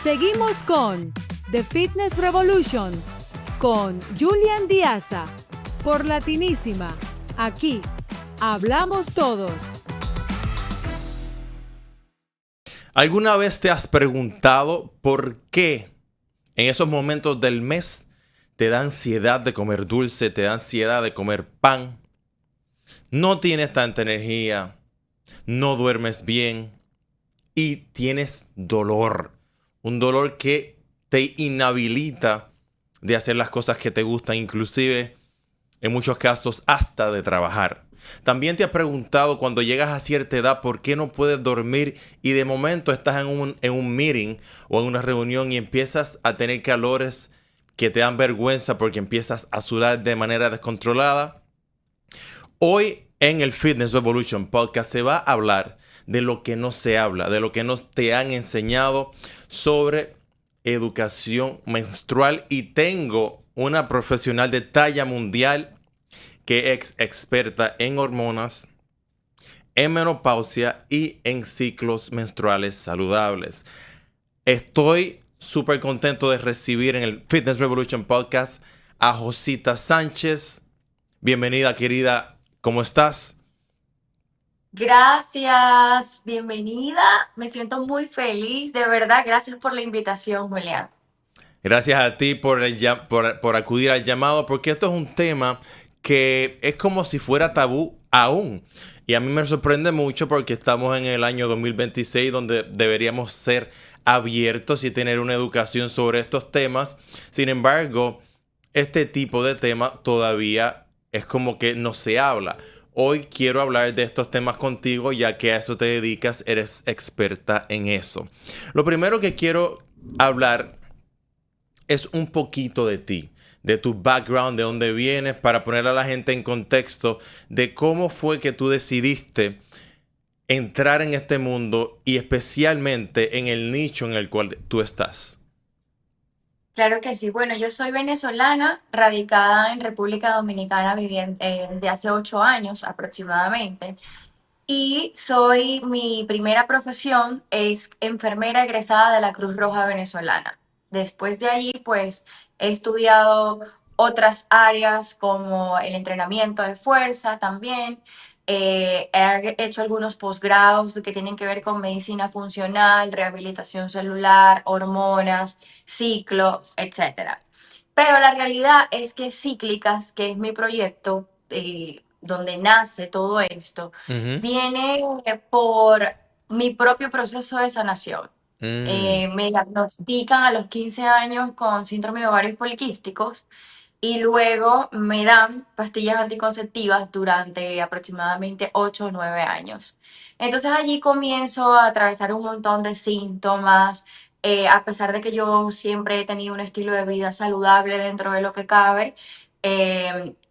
Seguimos con The Fitness Revolution con Julian Diaza por Latinísima. Aquí hablamos todos. ¿Alguna vez te has preguntado por qué en esos momentos del mes te da ansiedad de comer dulce, te da ansiedad de comer pan? No tienes tanta energía, no duermes bien y tienes dolor. Un dolor que te inhabilita de hacer las cosas que te gustan, inclusive en muchos casos hasta de trabajar. También te has preguntado cuando llegas a cierta edad por qué no puedes dormir y de momento estás en un meeting o en una reunión y empiezas a tener calores que te dan vergüenza porque empiezas a sudar de manera descontrolada. Hoy en el Fitness Revolution Podcast se va a hablar de lo que no se habla, de lo que no te han enseñado sobre educación menstrual, y tengo una profesional de talla mundial que es experta en hormonas, en menopausia y en ciclos menstruales saludables. Estoy súper contento de recibir en el Fitness Revolution Podcast a Josita Sánchez. Bienvenida, querida. ¿Cómo estás? Gracias, bienvenida. Me siento muy feliz, de verdad. Gracias por la invitación, Julián. Gracias a ti por acudir al llamado, porque esto es un tema que es como si fuera tabú aún. Y a mí me sorprende mucho porque estamos en el año 2026 donde deberíamos ser abiertos y tener una educación sobre estos temas. Sin embargo, este tipo de tema todavía es como que no se habla. Hoy quiero hablar de estos temas contigo, ya que a eso te dedicas, eres experta en eso. Lo primero que quiero hablar es un poquito de ti, de tu background, de dónde vienes, para poner a la gente en contexto de cómo fue que tú decidiste entrar en este mundo y especialmente en el nicho en el cual tú estás. Claro que sí. Bueno, yo soy venezolana, radicada en República Dominicana, viviendo de hace 8 años aproximadamente. Y mi primera profesión es enfermera egresada de la Cruz Roja Venezolana. Después de allí, pues he estudiado otras áreas como el entrenamiento de fuerza también. He hecho algunos posgrados que tienen que ver con medicina funcional, rehabilitación celular, hormonas, ciclo, etcétera. Pero la realidad es que Cíclicas, que es mi proyecto donde nace todo esto, Ujú. viene por mi propio proceso de sanación. Mm. Me diagnostican a los 15 años con síndrome de ovarios poliquísticos y luego me dan pastillas anticonceptivas durante aproximadamente 8 o 9 años. Entonces allí comienzo a atravesar un montón de síntomas, a pesar de que yo siempre he tenido un estilo de vida saludable dentro de lo que cabe.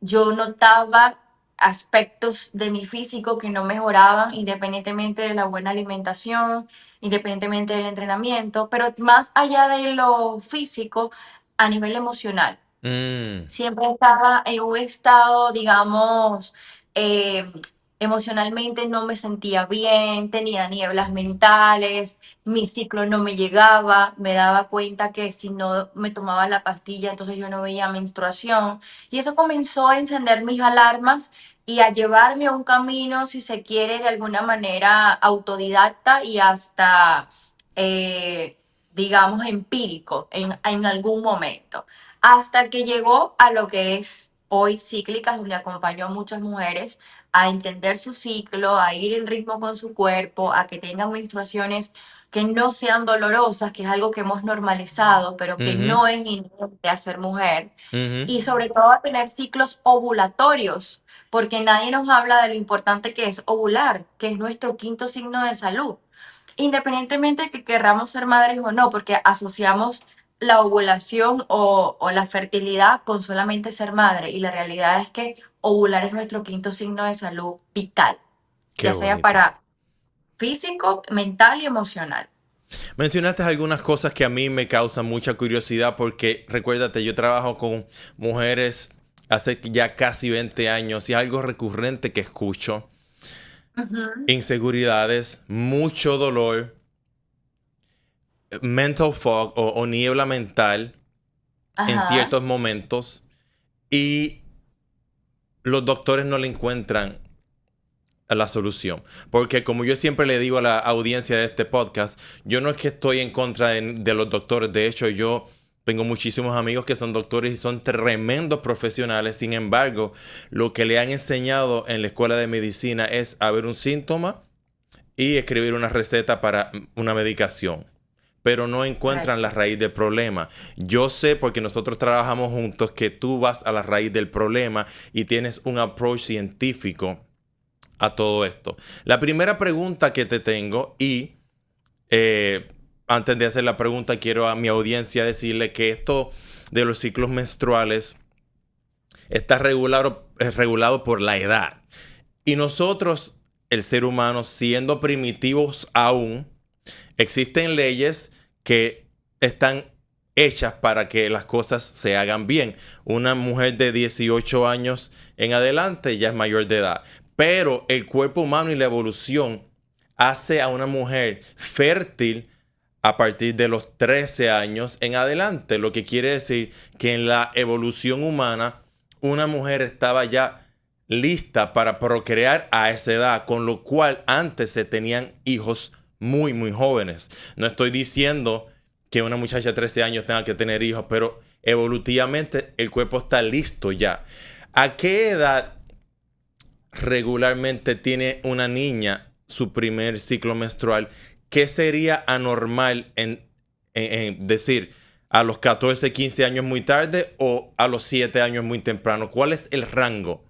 Yo notaba aspectos de mi físico que no mejoraban independientemente de la buena alimentación, independientemente del entrenamiento, pero más allá de lo físico, a nivel emocional. Mm. Siempre estaba en un estado, digamos, eh, emocionalmente no me sentía bien, tenía nieblas mentales, mi ciclo no me llegaba, me daba cuenta que si no me tomaba la pastilla, entonces yo no veía menstruación. Y eso comenzó a encender mis alarmas y a llevarme a un camino, si se quiere, de alguna manera autodidacta y hasta, digamos, empírico en algún momento hasta que llegó a lo que es hoy Cíclicas, donde acompañó a muchas mujeres a entender su ciclo, a ir en ritmo con su cuerpo, a que tengan menstruaciones que no sean dolorosas, que es algo que hemos normalizado, pero que Ujú. no es inherente a ser mujer, Ujú. y sobre todo a tener ciclos ovulatorios, porque nadie nos habla de lo importante que es ovular, que es nuestro quinto signo de salud. Independientemente de que querramos ser madres o no, porque asociamos la ovulación o la fertilidad con solamente ser madre. Y la realidad es que ovular es nuestro quinto signo de salud vital, Qué ya sea bonito. para físico, mental y emocional. Mencionaste algunas cosas que a mí me causan mucha curiosidad porque recuérdate, yo trabajo con mujeres hace ya casi 20 años y algo recurrente que escucho: Ujú. inseguridades, mucho dolor, mental fog o niebla mental en Ajá. ciertos momentos y los doctores no le encuentran la solución. Porque como yo siempre le digo a la audiencia de este podcast, yo no es que estoy en contra de los doctores. De hecho, yo tengo muchísimos amigos que son doctores y son tremendos profesionales. Sin embargo, lo que le han enseñado en la escuela de medicina es a ver un síntoma y escribir una receta para una medicación. Pero no encuentran la Correcto. raíz del problema. Yo sé, porque nosotros trabajamos juntos, que tú vas a la raíz del problema y tienes un approach científico a todo esto. La primera pregunta que te tengo y antes de hacer la pregunta quiero a mi audiencia decirle que esto de los ciclos menstruales está regulado por la edad. Y nosotros, el ser humano, siendo primitivos aún, existen leyes que están hechas para que las cosas se hagan bien. Una mujer de 18 años en adelante ya es mayor de edad. Pero el cuerpo humano y la evolución hace a una mujer fértil a partir de los 13 años en adelante. Lo que quiere decir que en la evolución humana, una mujer estaba ya lista para procrear a esa edad, con lo cual antes se tenían hijos muy, muy jóvenes. No estoy diciendo que una muchacha de 13 años tenga que tener hijos, pero evolutivamente el cuerpo está listo ya. ¿A qué edad regularmente tiene una niña su primer ciclo menstrual? ¿Qué sería anormal en decir a los 14, 15 años muy tarde o a los 7 años muy temprano? ¿Cuál es el rango?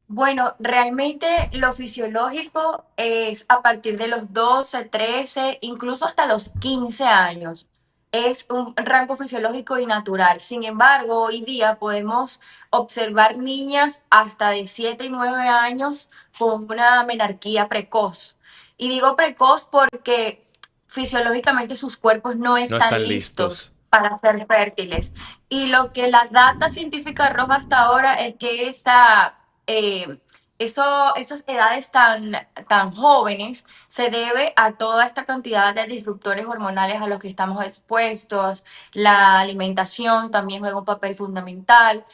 Bueno, realmente lo fisiológico es a partir de los 12, 13, incluso hasta los 15 años. Es un rango fisiológico y natural. Sin embargo, hoy día podemos observar niñas hasta de 7 y 9 años con una menarquía precoz. Y digo precoz porque fisiológicamente sus cuerpos no No están están listos listos. para ser fértiles. Y lo que la data científica arroja hasta ahora es que eh, esas edades tan jóvenes se debe a toda esta cantidad de disruptores hormonales a los que estamos expuestos. La alimentación también juega un papel fundamental,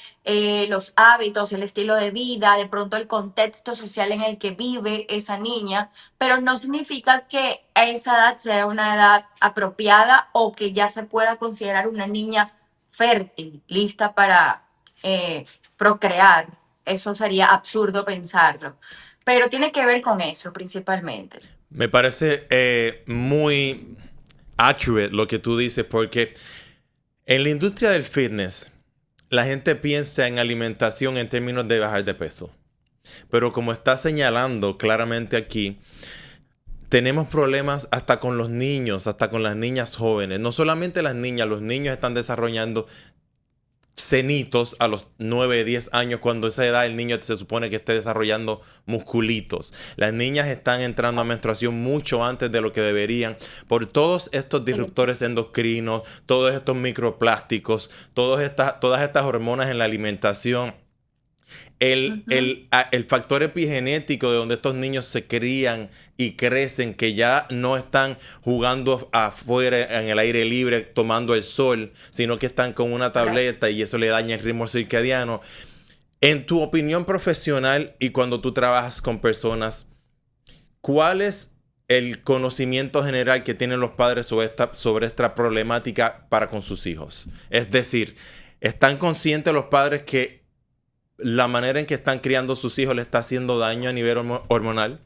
los hábitos, el estilo de vida, de pronto el contexto social en el que vive esa niña, pero no significa que a esa edad sea una edad apropiada o que ya se pueda considerar una niña fértil, lista para procrear. Eso sería absurdo pensarlo. Pero tiene que ver con eso principalmente. Me parece muy accurate lo que tú dices porque en la industria del fitness la gente piensa en alimentación en términos de bajar de peso. Pero como está señalando claramente aquí, tenemos problemas hasta con los niños, hasta con las niñas jóvenes. No solamente las niñas, los niños están desarrollando cenitos a los 9, 10 años, cuando esa edad el niño se supone que esté desarrollando musculitos. Las niñas están entrando a menstruación mucho antes de lo que deberían por todos estos Sí. disruptores endocrinos, todos estos microplásticos, todas estas hormonas en la alimentación. Ujú. El factor epigenético de donde estos niños se crían y crecen, que ya no están jugando afuera en el aire libre tomando el sol, sino que están con una Correcto. tableta y eso le daña el ritmo circadiano. En tu opinión profesional y cuando tú trabajas con personas, ¿cuál es el conocimiento general que tienen los padres sobre esta problemática para con sus hijos? Es decir, ¿están conscientes los padres que la manera en que están criando sus hijos le está haciendo daño a nivel hormonal?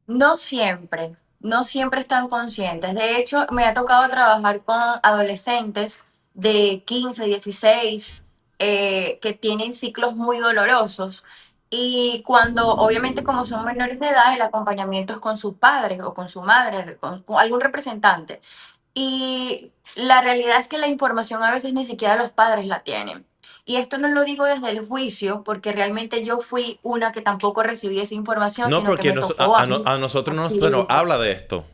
No siempre, no siempre están conscientes. De hecho, me ha tocado trabajar con adolescentes de 15, 16, que tienen ciclos muy dolorosos. Y cuando, obviamente, como son menores de edad, el acompañamiento es con sus padres o con su madre, con algún representante. Y la realidad es que la información a veces ni siquiera los padres la tienen. Y esto no lo digo desde el juicio, porque realmente yo fui una que tampoco recibí esa información, No, sino que porque me tocó a mí a nosotros no se nos adquirirla. habla de esto.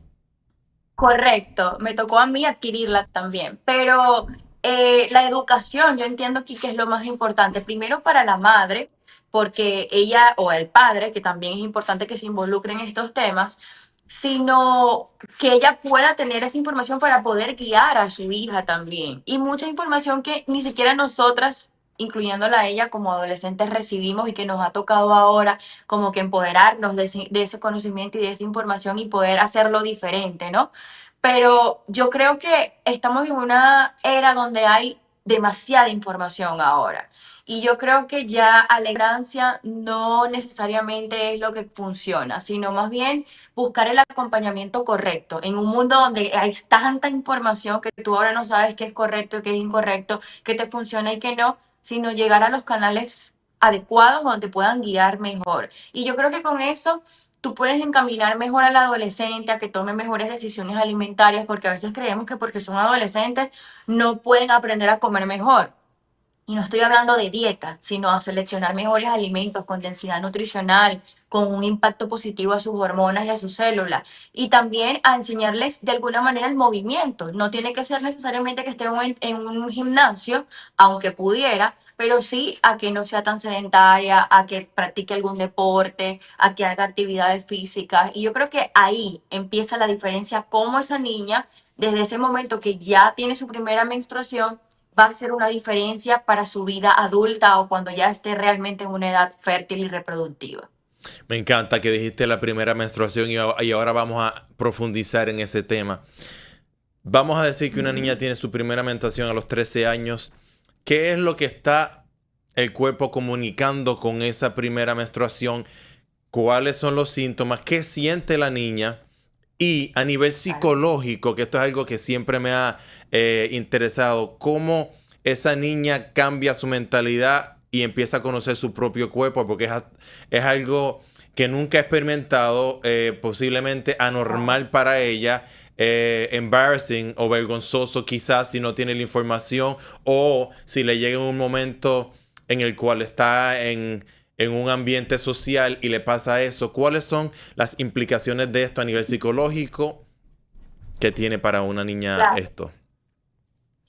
Correcto, me tocó a mí adquirirla también. Pero la educación, yo entiendo aquí que es lo más importante. Primero para la madre, porque ella o el padre, que también es importante que se involucre en estos temas, sino que ella pueda tener esa información para poder guiar a su hija también. Y mucha información que ni siquiera nosotras, incluyéndola a ella como adolescentes, recibimos y que nos ha tocado ahora como que empoderarnos de ese conocimiento y de esa información y poder hacerlo diferente, ¿no? Pero yo creo que estamos en una era donde hay demasiada información ahora. Y yo creo que ya alegrancia no necesariamente es lo que funciona, sino más bien buscar el acompañamiento correcto. En un mundo donde hay tanta información que tú ahora no sabes qué es correcto y qué es incorrecto, qué te funciona y qué no, sino llegar a los canales adecuados donde te puedan guiar mejor. Y yo creo que con eso tú puedes encaminar mejor al adolescente a que tome mejores decisiones alimentarias, porque a veces creemos que porque son adolescentes no pueden aprender a comer mejor. Y no estoy hablando de dieta, sino a seleccionar mejores alimentos con densidad nutricional, con un impacto positivo a sus hormonas y a sus células. Y también a enseñarles de alguna manera el movimiento. No tiene que ser necesariamente que esté en un gimnasio, aunque pudiera, pero sí a que no sea tan sedentaria, a que practique algún deporte, a que haga actividades físicas. Y yo creo que ahí empieza la diferencia, cómo esa niña, desde ese momento que ya tiene su primera menstruación, va a ser una diferencia para su vida adulta o cuando ya esté realmente en una edad fértil y reproductiva. Me encanta que dijiste la primera menstruación y ahora vamos a profundizar en ese tema. Vamos a decir que una niña tiene su primera menstruación a los 13 años. ¿Qué es lo que está el cuerpo comunicando con esa primera menstruación? ¿Cuáles son los síntomas? ¿Qué siente la niña? Y a nivel psicológico, que esto es algo que siempre me ha interesado, ¿cómo esa niña cambia su mentalidad y empieza a conocer su propio cuerpo? Porque es algo que nunca ha experimentado, posiblemente anormal para ella, embarrassing o vergonzoso quizás si no tiene la información o si le llega un momento en el cual está en un ambiente social y le pasa eso. ¿Cuáles son las implicaciones de esto a nivel psicológico que tiene para una niña Claro. esto?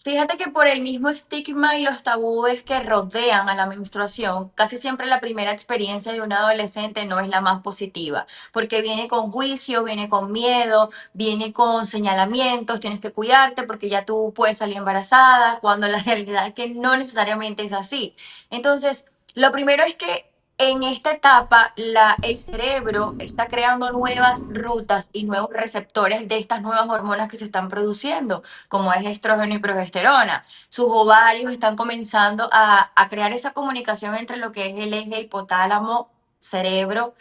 Fíjate que por el mismo estigma y los tabúes que rodean a la menstruación, casi siempre la primera experiencia de un adolescente no es la más positiva, porque viene con juicio, viene con miedo, viene con señalamientos, tienes que cuidarte porque ya tú puedes salir embarazada, cuando la realidad es que no necesariamente es así. Entonces, lo primero es que en esta etapa el cerebro está creando nuevas rutas y nuevos receptores de estas nuevas hormonas que se están produciendo como es estrógeno y progesterona. Sus ovarios están comenzando a crear esa comunicación entre lo que es el eje hipotálamo, cerebro,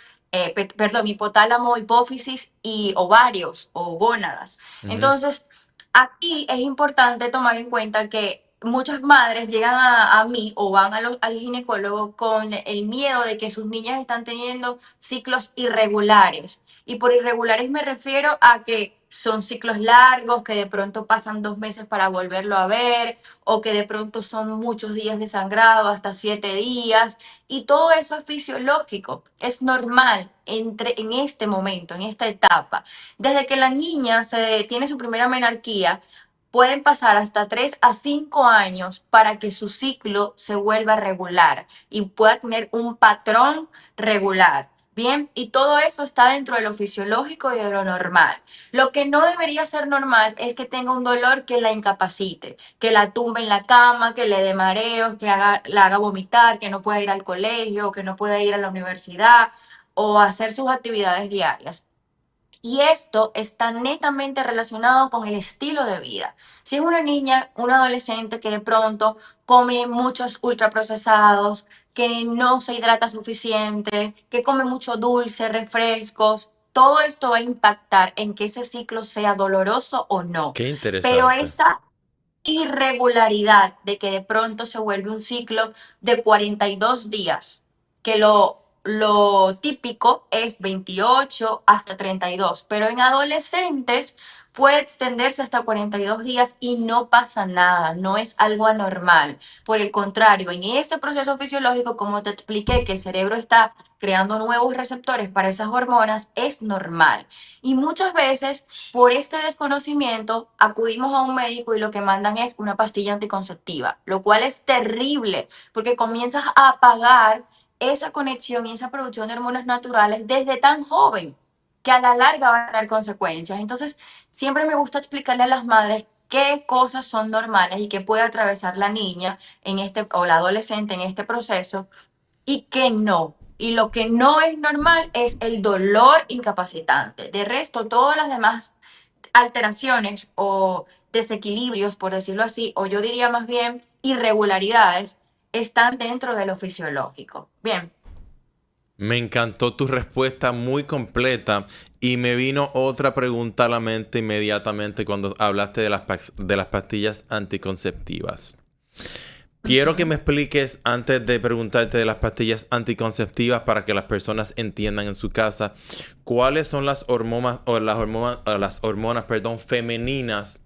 perdón, hipotálamo, hipófisis y ovarios o gónadas. Ujú. Entonces, aquí es importante tomar en cuenta que muchas madres llegan a mí o van al ginecólogo con el miedo de que sus niñas están teniendo ciclos irregulares. Y por irregulares me refiero a que son ciclos largos, que de pronto pasan 2 meses para volverlo a ver, o que de pronto son muchos días de sangrado, hasta 7 días. Y todo eso es fisiológico, es normal en este momento, en esta etapa. Desde que la niña tiene su primera menarquía, pueden pasar hasta 3 a 5 años para que su ciclo se vuelva regular y pueda tener un patrón regular. Bien, y todo eso está dentro de lo fisiológico y de lo normal. Lo que no debería ser normal es que tenga un dolor que la incapacite, que la tumbe en la cama, que le dé mareos, la haga vomitar, que no pueda ir al colegio, que no pueda ir a la universidad o hacer sus actividades diarias. Y esto está netamente relacionado con el estilo de vida. Si es una niña, un adolescente que de pronto come muchos ultraprocesados, que no se hidrata suficiente, que come mucho dulce, refrescos, todo esto va a impactar en que ese ciclo sea doloroso o no. Qué Pero interesante. esa irregularidad de que de pronto se vuelve un ciclo de 42 días, que lo típico es 28 hasta 32, pero en adolescentes puede extenderse hasta 42 días y no pasa nada, no es algo anormal. Por el contrario, en este proceso fisiológico, como te expliqué, que el cerebro está creando nuevos receptores para esas hormonas, es normal. Y muchas veces por este desconocimiento, acudimos a un médico y lo que mandan es una pastilla anticonceptiva, lo cual es terrible porque comienzas a apagar esa conexión y esa producción de hormonas naturales desde tan joven, que a la larga va a tener consecuencias. Entonces, siempre me gusta explicarle a las madres qué cosas son normales y qué puede atravesar la niña o la adolescente en este proceso y qué no. Y lo que no es normal es el dolor incapacitante. De resto, todas las demás alteraciones o desequilibrios, por decirlo así, o yo diría más bien irregularidades, están dentro de lo fisiológico. Bien. Me encantó tu respuesta muy completa y me vino otra pregunta a la mente inmediatamente cuando hablaste de las pastillas anticonceptivas. Quiero que me expliques, antes de preguntarte de las pastillas anticonceptivas, para que las personas entiendan en su casa, cuáles son las hormonas femeninas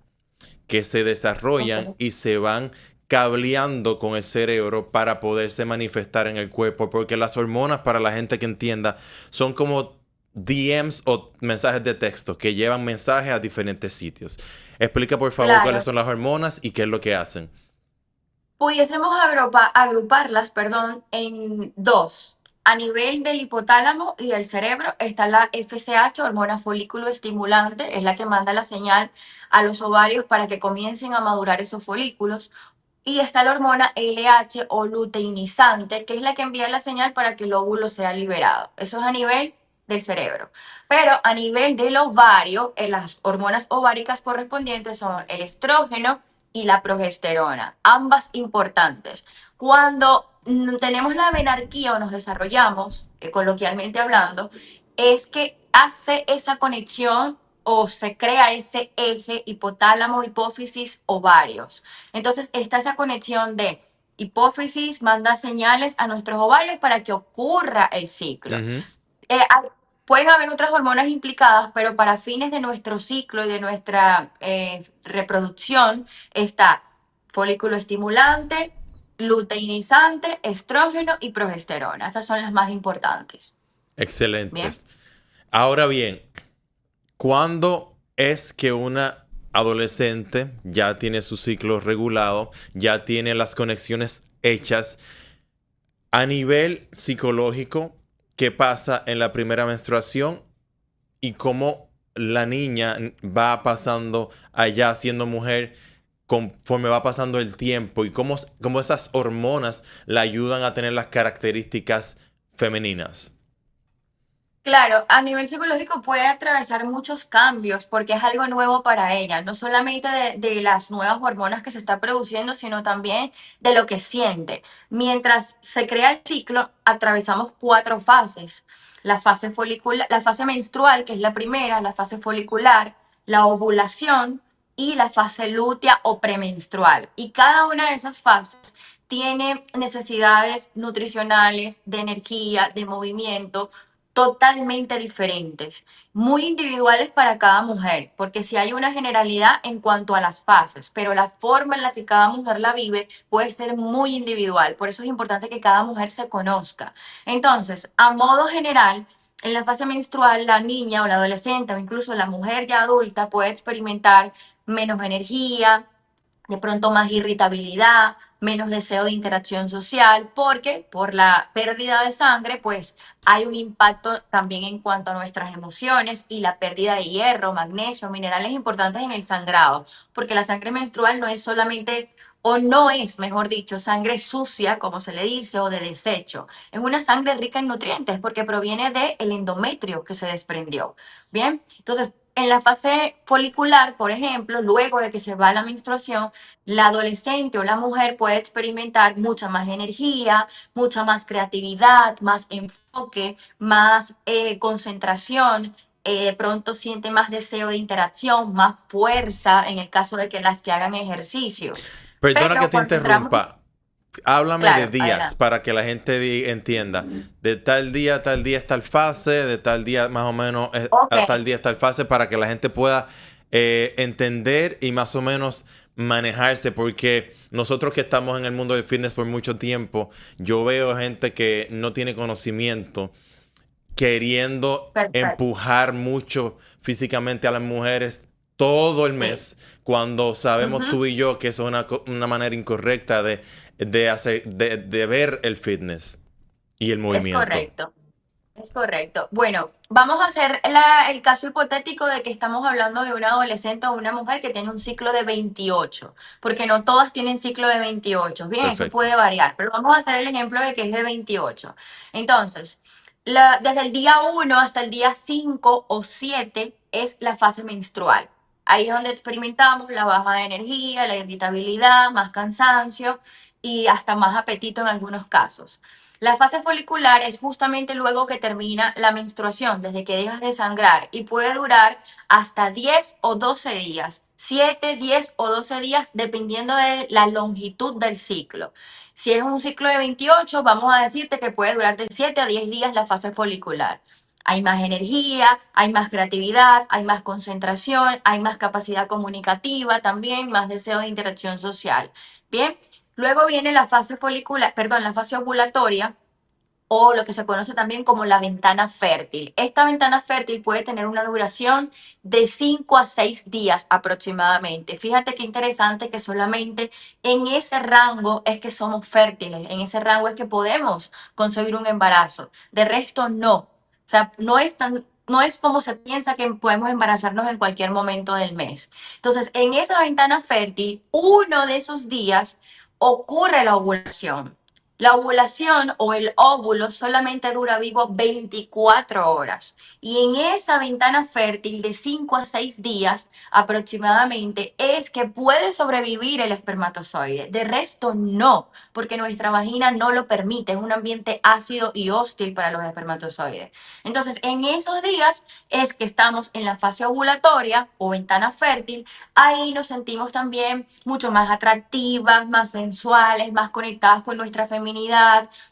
que se desarrollan Ok. y se van cableando con el cerebro para poderse manifestar en el cuerpo, porque las hormonas, para la gente que entienda, son como DMs o mensajes de texto que llevan mensajes a diferentes sitios. Explica por favor cuáles Claro. son las hormonas y qué es lo que hacen. Pudiésemos agruparlas, perdón, en dos. A nivel del hipotálamo y del cerebro está la FSH, hormona folículo estimulante, es la que manda la señal a los ovarios para que comiencen a madurar esos folículos. Y está la hormona LH o luteinizante, que es la que envía la señal para que el óvulo sea liberado. Eso es a nivel del cerebro. Pero a nivel del ovario, las hormonas ováricas correspondientes son el estrógeno y la progesterona, ambas importantes. Cuando tenemos la menarquía o nos desarrollamos, coloquialmente hablando, es que hace esa conexión o se crea ese eje hipotálamo, hipófisis, ovarios. Entonces está esa conexión de hipófisis, manda señales a nuestros ovarios para que ocurra el ciclo. Ujú. Pueden haber otras hormonas implicadas, pero para fines de nuestro ciclo y de nuestra reproducción está folículo estimulante, luteinizante, estrógeno y progesterona. Estas son las más importantes. Bien. Excelentes. Ahora bien, ¿cuándo es que una adolescente ya tiene su ciclo regulado, ya tiene las conexiones hechas a nivel psicológico? ¿Qué pasa en la primera menstruación y cómo la niña va pasando allá siendo mujer conforme va pasando el tiempo y cómo esas hormonas la ayudan a tener las características femeninas? Claro, a nivel psicológico puede atravesar muchos cambios porque es algo nuevo para ella, no solamente de las nuevas hormonas que se está produciendo, sino también de lo que siente. Mientras se crea el ciclo, atravesamos cuatro fases. La fase folicular, la fase menstrual, que es la primera, la fase folicular, la ovulación y la fase lútea o premenstrual. Y cada una de esas fases tiene necesidades nutricionales, de energía, de movimiento totalmente diferentes, muy individuales para cada mujer, porque si hay una generalidad en cuanto a las fases, pero la forma en la que cada mujer la vive puede ser muy individual. Por eso es importante que cada mujer se conozca. Entonces, a modo general, en la fase menstrual, la niña o la adolescente o incluso la mujer ya adulta puede experimentar menos energía, de pronto más irritabilidad, menos deseo de interacción social, porque por la pérdida de sangre, pues hay un impacto también en cuanto a nuestras emociones y la pérdida de hierro, magnesio, minerales importantes en el sangrado, porque la sangre menstrual no es solamente, o no es, mejor dicho, sangre sucia, como se le dice, o de desecho. Es una sangre rica en nutrientes porque proviene del endometrio que se desprendió. Bien, entonces, en la fase folicular, por ejemplo, luego de que se va la menstruación, la adolescente o la mujer puede experimentar mucha más energía, mucha más creatividad, más enfoque, más concentración. De pronto siente más deseo de interacción, más fuerza en el caso de que las que hagan ejercicio. Perdona que Pero te cuando entramos, interrumpa. Háblame de claro, días adelante. para que la gente entienda. De tal día a tal día es tal fase, de tal día más o menos Ok, a tal día es tal fase, para que la gente pueda entender y más o menos manejarse. Porque nosotros que estamos en el mundo del fitness por mucho tiempo, yo veo gente que no tiene conocimiento, queriendo perfecto. empujar mucho físicamente a las mujeres todo el Sí. mes, cuando sabemos Ujú. tú y yo que eso es una manera incorrecta de ver el fitness y el Es movimiento. correcto. Es correcto. Bueno, vamos a hacer el caso hipotético de que estamos hablando de una adolescente o una mujer que tiene un ciclo de 28, porque no todas tienen ciclo de 28. Bien, eso Perfecto. puede variar, pero vamos a hacer el ejemplo de que es de 28. Entonces, desde el día 1 hasta el día 5 o 7 es la fase menstrual. Ahí es donde experimentamos la baja de energía, la irritabilidad, más cansancio y hasta más apetito en algunos casos. La fase folicular es justamente luego que termina la menstruación, desde que dejas de sangrar, y puede durar hasta 10 o 12 días, 7, 10 o 12 días, dependiendo de la longitud del ciclo. Si es un ciclo de 28, vamos a decirte que puede durar de 7 a 10 días la fase folicular. Hay más energía, hay más creatividad, hay más concentración, hay más capacidad comunicativa también, más deseo de interacción social. Bien, luego viene la fase folicular, perdón, la fase ovulatoria o lo que se conoce también como la ventana fértil. Esta ventana fértil puede tener una duración de 5 a 6 días aproximadamente. Fíjate qué interesante que solamente en ese rango es que somos fértiles, en ese rango es que podemos concebir un embarazo. De resto, no. O sea, no es como se piensa que podemos embarazarnos en cualquier momento del mes. Entonces, en esa ventana fértil, uno de esos días ocurre la ovulación. La ovulación o el óvulo solamente dura vivo 24 horas y en esa ventana fértil de 5 a 6 días aproximadamente es que puede sobrevivir el espermatozoide. De resto no, porque nuestra vagina no lo permite, es un ambiente ácido y hostil para los espermatozoides. Entonces, en esos días es que estamos en la fase ovulatoria o ventana fértil. Ahí nos sentimos también mucho más atractivas, más sensuales, más conectadas con nuestra feminidad,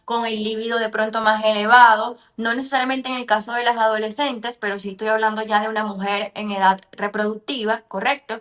con el libido de pronto más elevado. No necesariamente en el caso de las adolescentes, pero sí estoy hablando ya de una mujer en edad reproductiva, ¿correcto?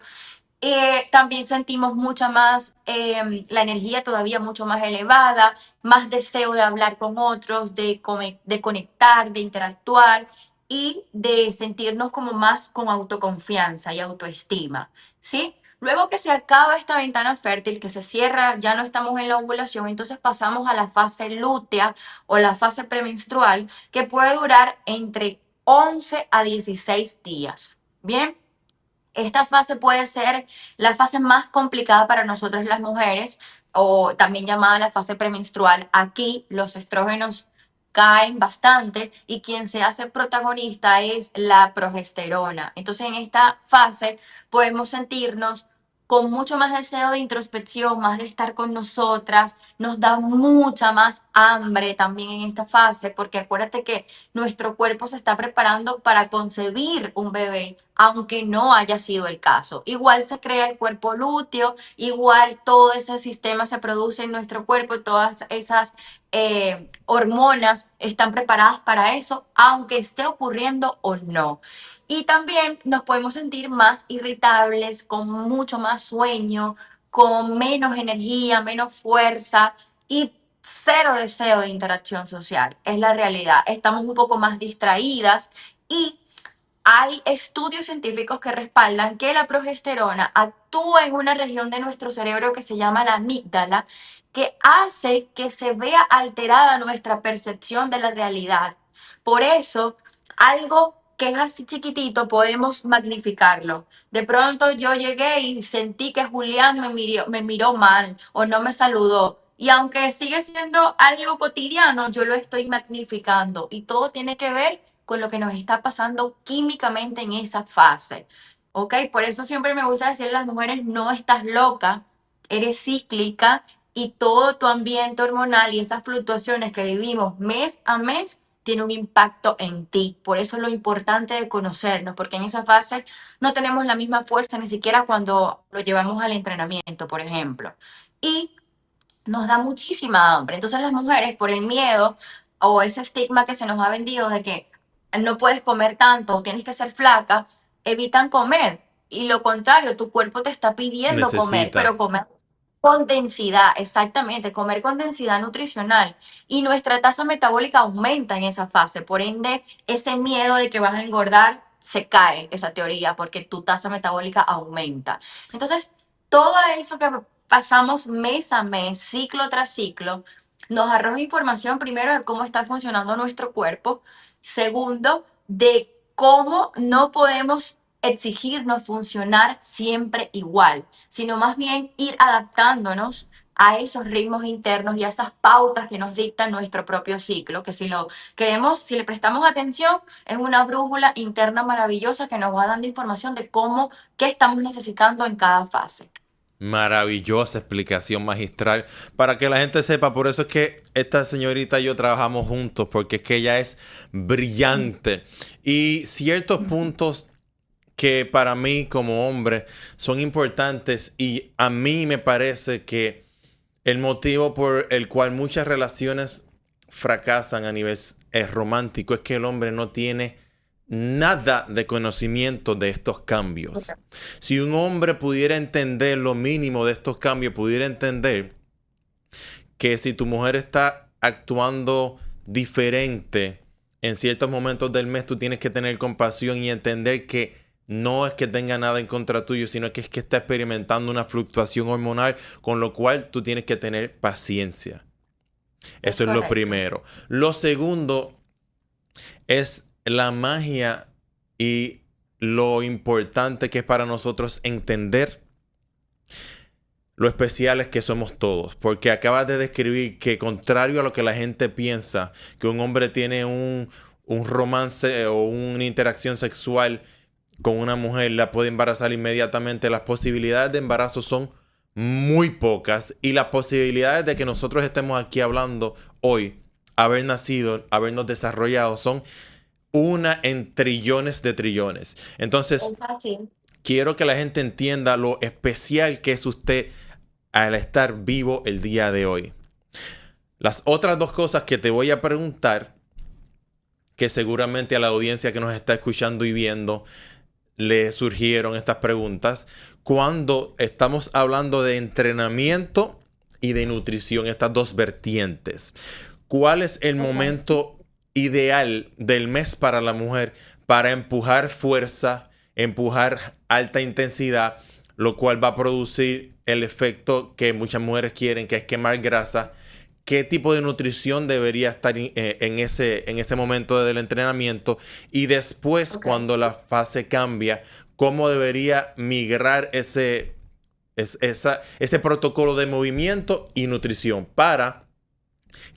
También sentimos mucha más, la energía todavía mucho más elevada, más deseo de hablar con otros, de conectar, de interactuar y de sentirnos como más con autoconfianza y autoestima, ¿sí? Luego que se acaba esta ventana fértil, que se cierra, ya no estamos en la ovulación, entonces pasamos a la fase lútea o la fase premenstrual, que puede durar entre 11 a 16 días. Bien, esta fase puede ser la fase más complicada para nosotras las mujeres, o también llamada la fase premenstrual. Aquí los estrógenos caen bastante y quien se hace protagonista es la progesterona. Entonces en esta fase podemos sentirnos con mucho más deseo de introspección, más de estar con nosotras, nos da mucha más hambre también en esta fase, porque acuérdate que nuestro cuerpo se está preparando para concebir un bebé, aunque no haya sido el caso. Igual se crea el cuerpo lúteo, igual todo ese sistema se produce en nuestro cuerpo, todas esas hormonas están preparadas para eso, aunque esté ocurriendo o no. Y también nos podemos sentir más irritables, con mucho más sueño, con menos energía, menos fuerza y cero deseo de interacción social. Es la realidad. Estamos un poco más distraídas y hay estudios científicos que respaldan que la progesterona actúa en una región de nuestro cerebro que se llama la amígdala, que hace que se vea alterada nuestra percepción de la realidad. Por eso, algo que es así chiquitito podemos magnificarlo. De pronto yo llegué y sentí que Julián me miró mal o no me saludó. Y aunque sigue siendo algo cotidiano, yo lo estoy magnificando. Y todo tiene que ver con lo que nos está pasando químicamente en esa fase. ¿Ok? Por eso siempre me gusta decirle a las mujeres, no estás loca, eres cíclica y todo tu ambiente hormonal y esas fluctuaciones que vivimos mes a mes tiene un impacto en ti. Por eso es lo importante de conocernos, porque en esa fase no tenemos la misma fuerza ni siquiera cuando lo llevamos al entrenamiento, por ejemplo. Y nos da muchísima hambre. Entonces las mujeres, por el miedo o ese estigma que se nos ha vendido de que no puedes comer tanto, tienes que ser flaca, evitan comer. Y lo contrario, tu cuerpo te está pidiendo comer, Necesita. pero comer con densidad, exactamente, comer con densidad nutricional. Y nuestra tasa metabólica aumenta en esa fase. Por ende, ese miedo de que vas a engordar se cae, esa teoría, porque tu tasa metabólica aumenta. Entonces, todo eso que pasamos mes a mes, ciclo tras ciclo, nos arroja información primero de cómo está funcionando nuestro cuerpo Segundo, de cómo no podemos exigirnos funcionar siempre igual, sino más bien ir adaptándonos a esos ritmos internos y a esas pautas que nos dictan nuestro propio ciclo, que si lo queremos, si le prestamos atención, es una brújula interna maravillosa que nos va dando información de cómo, qué estamos necesitando en cada fase. Maravillosa explicación magistral para que la gente sepa. Por eso es que esta señorita y yo trabajamos juntos, porque es que ella es brillante. Y ciertos puntos que para mí como hombre son importantes, y a mí me parece que el motivo por el cual muchas relaciones fracasan a nivel romántico es que el hombre no tiene nada de conocimiento de estos cambios. Si un hombre pudiera entender lo mínimo de estos cambios, pudiera entender que si tu mujer está actuando diferente en ciertos momentos del mes, tú tienes que tener compasión y entender que no es que tenga nada en contra tuyo, sino que es que está experimentando una fluctuación hormonal, con lo cual tú tienes que tener paciencia. Eso es lo Correcto. primero. Lo segundo es la magia y lo importante que es para nosotros entender lo especiales que somos todos. Porque acabas de describir que, contrario a lo que la gente piensa, que un hombre tiene un romance o una interacción sexual con una mujer, la puede embarazar inmediatamente, las posibilidades de embarazo son muy pocas, y las posibilidades de que nosotros estemos aquí hablando hoy, haber nacido, habernos desarrollado, son una en trillones de trillones. Entonces, Es así. quiero que la gente entienda lo especial que es usted al estar vivo el día de hoy. Las otras dos cosas que te voy a preguntar, que seguramente a la audiencia que nos está escuchando y viendo le surgieron estas preguntas, cuando estamos hablando de entrenamiento y de nutrición, estas dos vertientes. ¿Cuál es el momento ideal del mes para la mujer para empujar fuerza, empujar alta intensidad, lo cual va a producir el efecto que muchas mujeres quieren, que es quemar grasa? ¿Qué tipo de nutrición debería estar en ese momento del entrenamiento? Y después, cuando la fase cambia, ¿cómo debería migrar ese protocolo de movimiento y nutrición para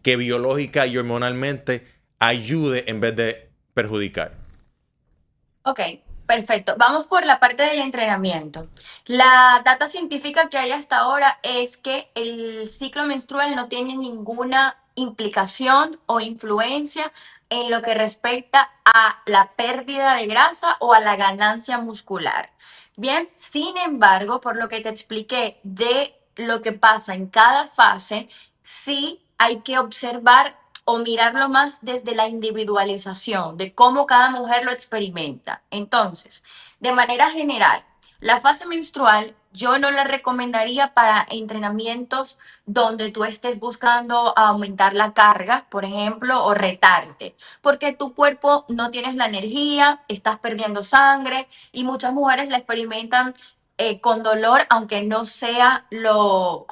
que biológica y hormonalmente ayude en vez de perjudicar? Ok, perfecto. Vamos por la parte del entrenamiento. La data científica que hay hasta ahora es que el ciclo menstrual no tiene ninguna implicación o influencia en lo que respecta a la pérdida de grasa o a la ganancia muscular. Bien, sin embargo, por lo que te expliqué de lo que pasa en cada fase, sí hay que observar o mirarlo más desde la individualización, de cómo cada mujer lo experimenta. Entonces, de manera general, la fase menstrual yo no la recomendaría para entrenamientos donde tú estés buscando aumentar la carga, por ejemplo, o retarte, porque tu cuerpo no tienes la energía, estás perdiendo sangre y muchas mujeres la experimentan con dolor, aunque no sea lo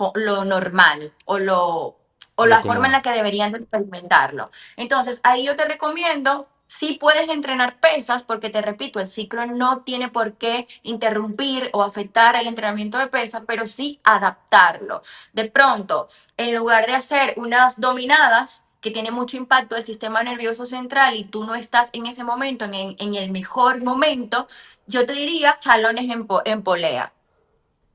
normal o Lo la forma en común. la que deberían de experimentarlo. Entonces, ahí yo te recomiendo, sí puedes entrenar pesas, porque te repito, el ciclo no tiene por qué interrumpir o afectar el entrenamiento de pesas, pero sí adaptarlo. De pronto, en lugar de hacer unas dominadas, que tiene mucho impacto el sistema nervioso central y tú no estás en ese momento, en el mejor momento, yo te diría jalones en polea.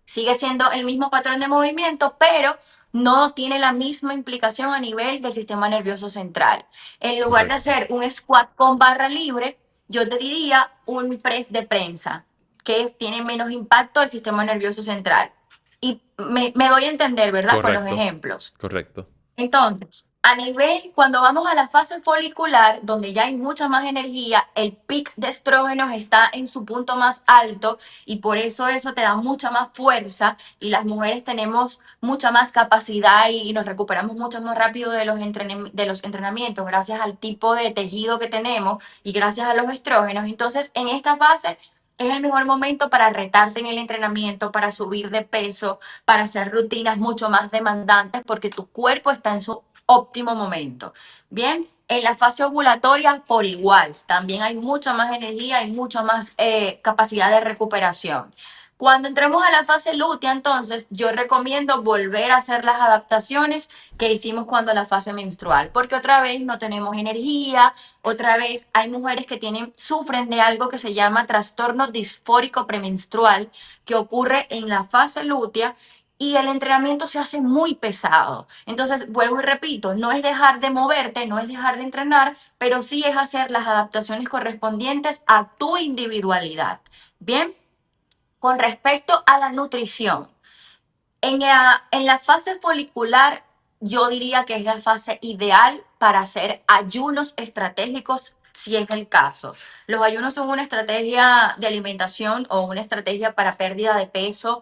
Sigue siendo el mismo patrón de movimiento, pero no tiene la misma implicación a nivel del sistema nervioso central. En lugar de Correcto. hacer un squat con barra libre, yo te diría un press de prensa, que tiene menos impacto al sistema nervioso central. Y me doy a entender, ¿verdad? Con los Correcto. ejemplos. Correcto. Entonces, a nivel, cuando vamos a la fase folicular, donde ya hay mucha más energía, el pic de estrógenos está en su punto más alto y por eso te da mucha más fuerza y las mujeres tenemos mucha más capacidad y nos recuperamos mucho más rápido de los entrenamientos gracias al tipo de tejido que tenemos y gracias a los estrógenos. Entonces, en esta fase es el mejor momento para retarte en el entrenamiento, para subir de peso, para hacer rutinas mucho más demandantes porque tu cuerpo está óptimo momento. Bien, en la fase ovulatoria por igual, también hay mucha más energía, hay mucha más capacidad de recuperación. Cuando entremos a la fase lútea, entonces yo recomiendo volver a hacer las adaptaciones que hicimos cuando la fase menstrual, porque otra vez no tenemos energía, otra vez hay mujeres que sufren de algo que se llama trastorno disfórico premenstrual, que ocurre en la fase lútea y el entrenamiento se hace muy pesado. Entonces, vuelvo y repito, no es dejar de moverte, no es dejar de entrenar, pero sí es hacer las adaptaciones correspondientes a tu individualidad. Bien, con respecto a la nutrición, en la fase folicular, yo diría que es la fase ideal para hacer ayunos estratégicos, si es el caso. Los ayunos son una estrategia de alimentación o una estrategia para pérdida de peso.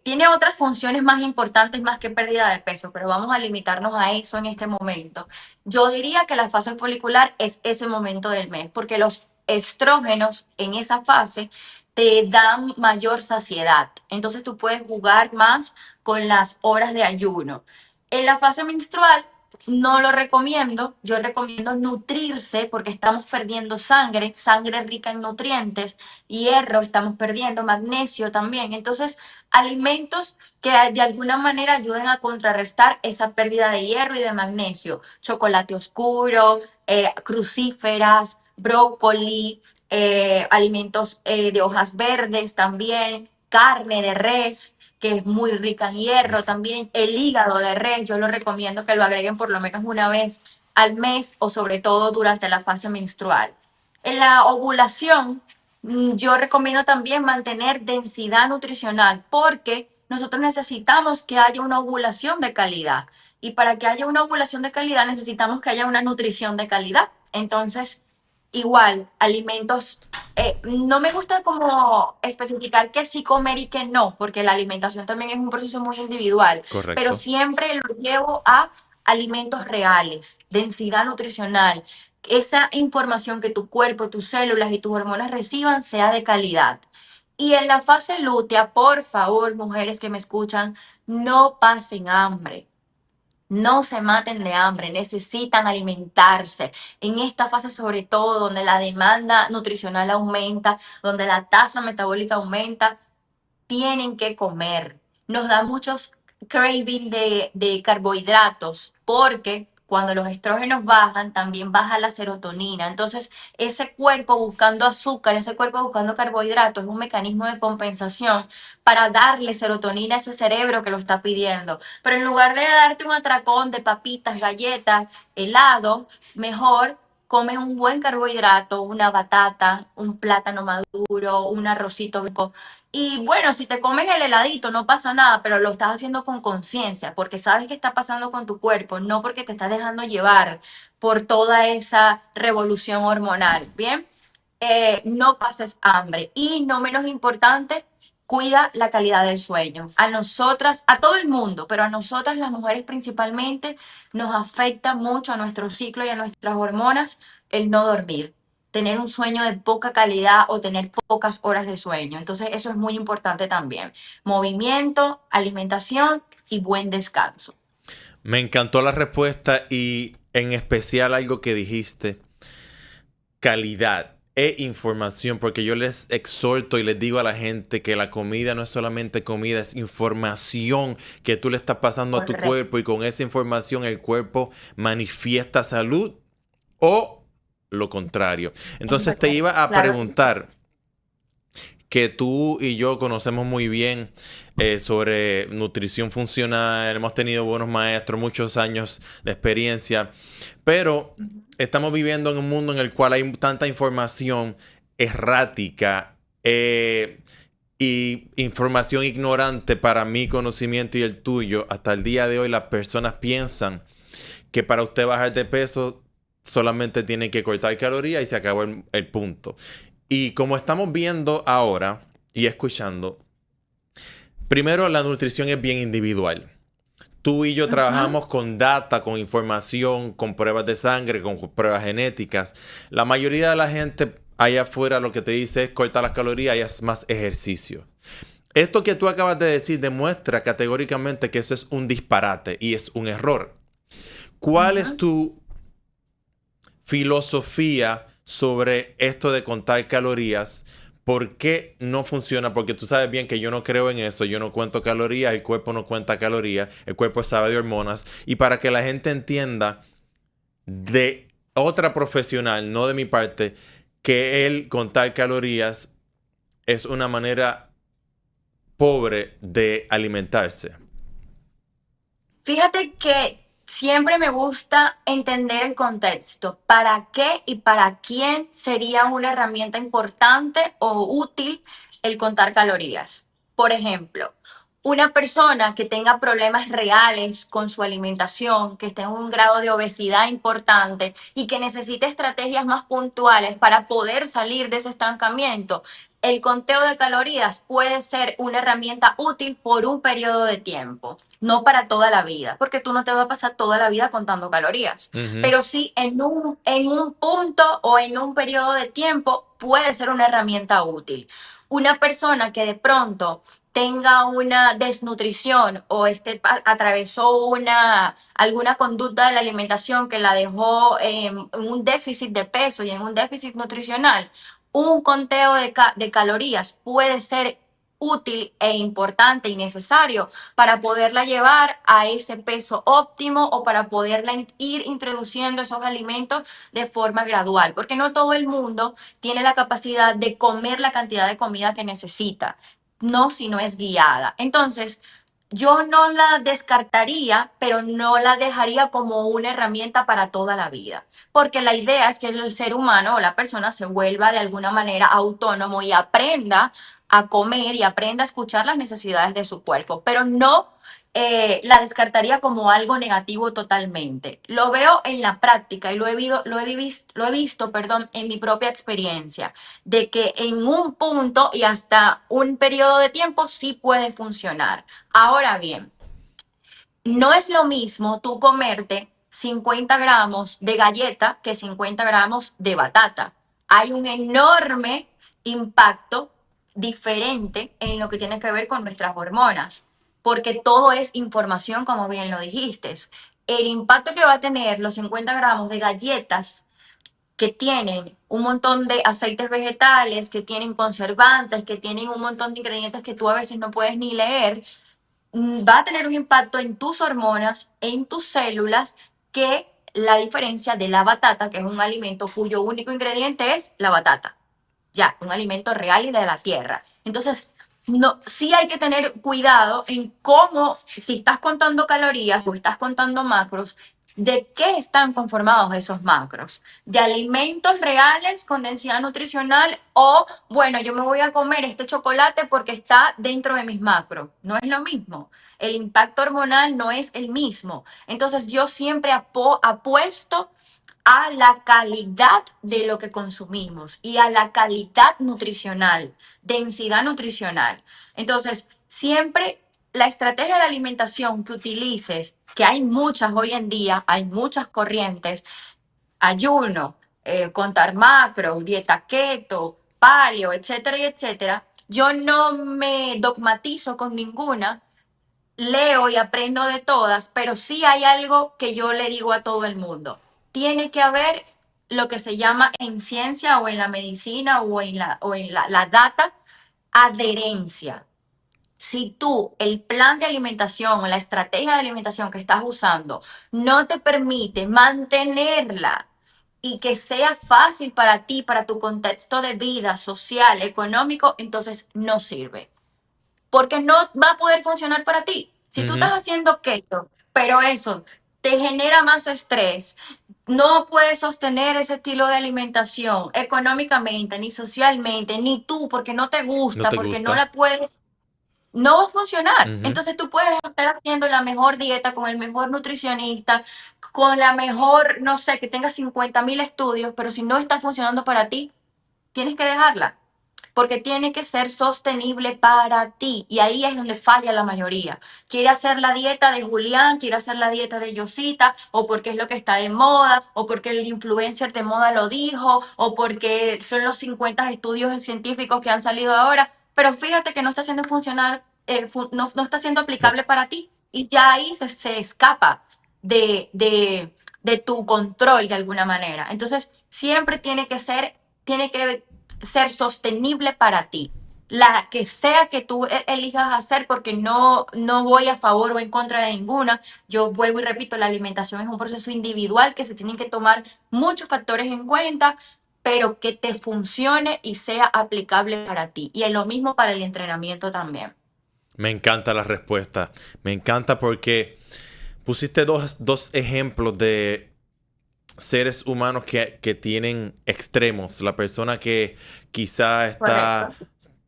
Tiene otras funciones más importantes más que pérdida de peso, pero vamos a limitarnos a eso en este momento. Yo diría que la fase folicular es ese momento del mes, porque los estrógenos en esa fase te dan mayor saciedad. Entonces tú puedes jugar más con las horas de ayuno. En la fase menstrual no lo recomiendo. Yo recomiendo nutrirse porque estamos perdiendo sangre, sangre rica en nutrientes, hierro estamos perdiendo, magnesio también. Entonces, alimentos que de alguna manera ayuden a contrarrestar esa pérdida de hierro y de magnesio. Chocolate oscuro, crucíferas, brócoli, alimentos de hojas verdes también, carne de res, que es muy rica en hierro también, el hígado de res, yo lo recomiendo que lo agreguen por lo menos una vez al mes o sobre todo durante la fase menstrual. En la ovulación, yo recomiendo también mantener densidad nutricional porque nosotros necesitamos que haya una ovulación de calidad. Y para que haya una ovulación de calidad necesitamos que haya una nutrición de calidad. Entonces, igual, alimentos, no me gusta como especificar qué sí comer y qué no, porque la alimentación también es un proceso muy individual, pero Correcto. siempre lo llevo a alimentos reales, densidad nutricional, esa información que tu cuerpo, tus células y tus hormonas reciban sea de calidad. Y en la fase lútea, por favor, mujeres que me escuchan, no pasen hambre. No se maten de hambre, necesitan alimentarse. En esta fase, sobre todo, donde la demanda nutricional aumenta, donde la tasa metabólica aumenta, tienen que comer. Nos da muchos craving de carbohidratos porque cuando los estrógenos bajan, también baja la serotonina. Entonces, ese cuerpo buscando azúcar, ese cuerpo buscando carbohidratos, es un mecanismo de compensación para darle serotonina a ese cerebro que lo está pidiendo. Pero en lugar de darte un atracón de papitas, galletas, helados, mejor come un buen carbohidrato, una batata, un plátano maduro, un arrocito blanco. Y bueno, si te comes el heladito no pasa nada, pero lo estás haciendo con conciencia, porque sabes qué está pasando con tu cuerpo, no porque te estás dejando llevar por toda esa revolución hormonal, ¿bien? No pases hambre. Y no menos importante, cuida la calidad del sueño. A nosotras, a todo el mundo, pero a nosotras las mujeres principalmente, nos afecta mucho a nuestro ciclo y a nuestras hormonas el no dormir, tener un sueño de poca calidad o tener pocas horas de sueño. Entonces eso es muy importante también. Movimiento, alimentación y buen descanso. Me encantó la respuesta y en especial algo que dijiste, calidad e información, porque yo les exhorto y les digo a la gente que la comida no es solamente comida, es información que tú le estás pasando a tu Correcto. cuerpo y con esa información el cuerpo manifiesta salud o lo contrario. Entonces te iba a Claro. preguntar que tú y yo conocemos muy bien sobre nutrición funcional, hemos tenido buenos maestros, muchos años de experiencia, pero estamos viviendo en un mundo en el cual hay tanta información errática y información ignorante para mi conocimiento y el tuyo. Hasta el día de hoy las personas piensan que para usted bajar de peso solamente tiene que cortar calorías y se acabó el punto. Y como estamos viendo ahora y escuchando, primero la nutrición es bien individual. Tú y yo trabajamos con data, con información, con pruebas de sangre, con pruebas genéticas. La mayoría de la gente allá afuera lo que te dice es cortar las calorías y haz más ejercicio. Esto que tú acabas de decir demuestra categóricamente que eso es un disparate y es un error. ¿cuál es Ujú. tu filosofía sobre esto de contar calorías? ¿Por qué no funciona? Porque tú sabes bien que yo no creo en eso, yo no cuento calorías, el cuerpo no cuenta calorías, el cuerpo sabe de hormonas. Y para que la gente entienda de otra profesional, no de mi parte, que el contar calorías es una manera pobre de alimentarse. Fíjate que siempre me gusta entender el contexto. ¿Para qué y para quién sería una herramienta importante o útil el contar calorías? Por ejemplo, una persona que tenga problemas reales con su alimentación, que esté en un grado de obesidad importante y que necesite estrategias más puntuales para poder salir de ese estancamiento. El conteo de calorías puede ser una herramienta útil por un periodo de tiempo, no para toda la vida, porque tú no te vas a pasar toda la vida contando calorías, Ujú. pero sí en un punto o en un periodo de tiempo puede ser una herramienta útil. Una persona que de pronto tenga una desnutrición o atravesó alguna conducta de la alimentación que la dejó en un déficit de peso y en un déficit nutricional, un conteo de calorías puede ser útil e importante y necesario para poderla llevar a ese peso óptimo o para poderla ir introduciendo esos alimentos de forma gradual, porque no todo el mundo tiene la capacidad de comer la cantidad de comida que necesita, no si no es guiada. Entonces, yo no la descartaría, pero no la dejaría como una herramienta para toda la vida, porque la idea es que el ser humano o la persona se vuelva de alguna manera autónomo y aprenda a comer y aprenda a escuchar las necesidades de su cuerpo, pero no la descartaría como algo negativo totalmente. Lo veo en la práctica y lo he visto, perdón, en mi propia experiencia, de que en un punto y hasta un periodo de tiempo sí puede funcionar. Ahora bien, no es lo mismo tú comerte 50 gramos de galleta que 50 gramos de batata. Hay un enorme impacto diferente en lo que tiene que ver con nuestras hormonas, porque todo es información, como bien lo dijiste. El impacto que va a tener los 50 gramos de galletas que tienen un montón de aceites vegetales, que tienen conservantes, que tienen un montón de ingredientes que tú a veces no puedes ni leer, va a tener un impacto en tus hormonas, en tus células, que la diferencia de la batata, que es un alimento cuyo único ingrediente es la batata. Ya, un alimento real y de la tierra. Entonces, no, sí hay que tener cuidado en cómo, si estás contando calorías o estás contando macros, de qué están conformados esos macros. De alimentos reales con densidad nutricional o, bueno, yo me voy a comer este chocolate porque está dentro de mis macros. No es lo mismo. El impacto hormonal no es el mismo. Entonces, yo siempre apuesto a la calidad de lo que consumimos y a la calidad nutricional, densidad nutricional. Entonces, siempre la estrategia de alimentación que utilices, que hay muchas hoy en día, hay muchas corrientes, ayuno, contar macros, dieta keto, paleo, etcétera, y etcétera. Yo no me dogmatizo con ninguna, leo y aprendo de todas, pero sí hay algo que yo le digo a todo el mundo. Tiene que haber lo que se llama en ciencia o en la medicina o en la data, adherencia. Si tú el plan de alimentación o la estrategia de alimentación que estás usando no te permite mantenerla y que sea fácil para ti, para tu contexto de vida social, económico, entonces no sirve porque no va a poder funcionar para ti. Si tú estás Ujú. haciendo keto, pero eso te genera más estrés, no puedes sostener ese estilo de alimentación económicamente, ni socialmente, ni tú, porque no te ¿No gusta, te porque no gusta? la puedes, no va a funcionar. Ujú. Entonces tú puedes estar haciendo la mejor dieta con el mejor nutricionista, con la mejor, no sé, que tenga 50,000 estudios, pero si no está funcionando para ti, tienes que dejarla porque tiene que ser sostenible para ti. Y ahí es donde falla la mayoría. Quiere hacer la dieta de Julián, quiere hacer la dieta de Yosita, o porque es lo que está de moda, o porque el influencer de moda lo dijo, o porque son los 50 estudios científicos que han salido ahora. Pero fíjate que no está siendo funcional, no está siendo No. aplicable para ti. Y ya ahí se escapa. de, de, de tu control de alguna manera. Entonces, siempre tiene que ser sostenible para ti. La que sea que tú elijas hacer, porque no voy a favor o en contra de ninguna. Yo vuelvo y repito, la alimentación es un proceso individual que se tienen que tomar muchos factores en cuenta, pero que te funcione y sea aplicable para ti. Y es lo mismo para el entrenamiento también. Me encanta la respuesta. Me encanta porque pusiste dos ejemplos de seres humanos que tienen extremos. La persona que quizá Correcto. está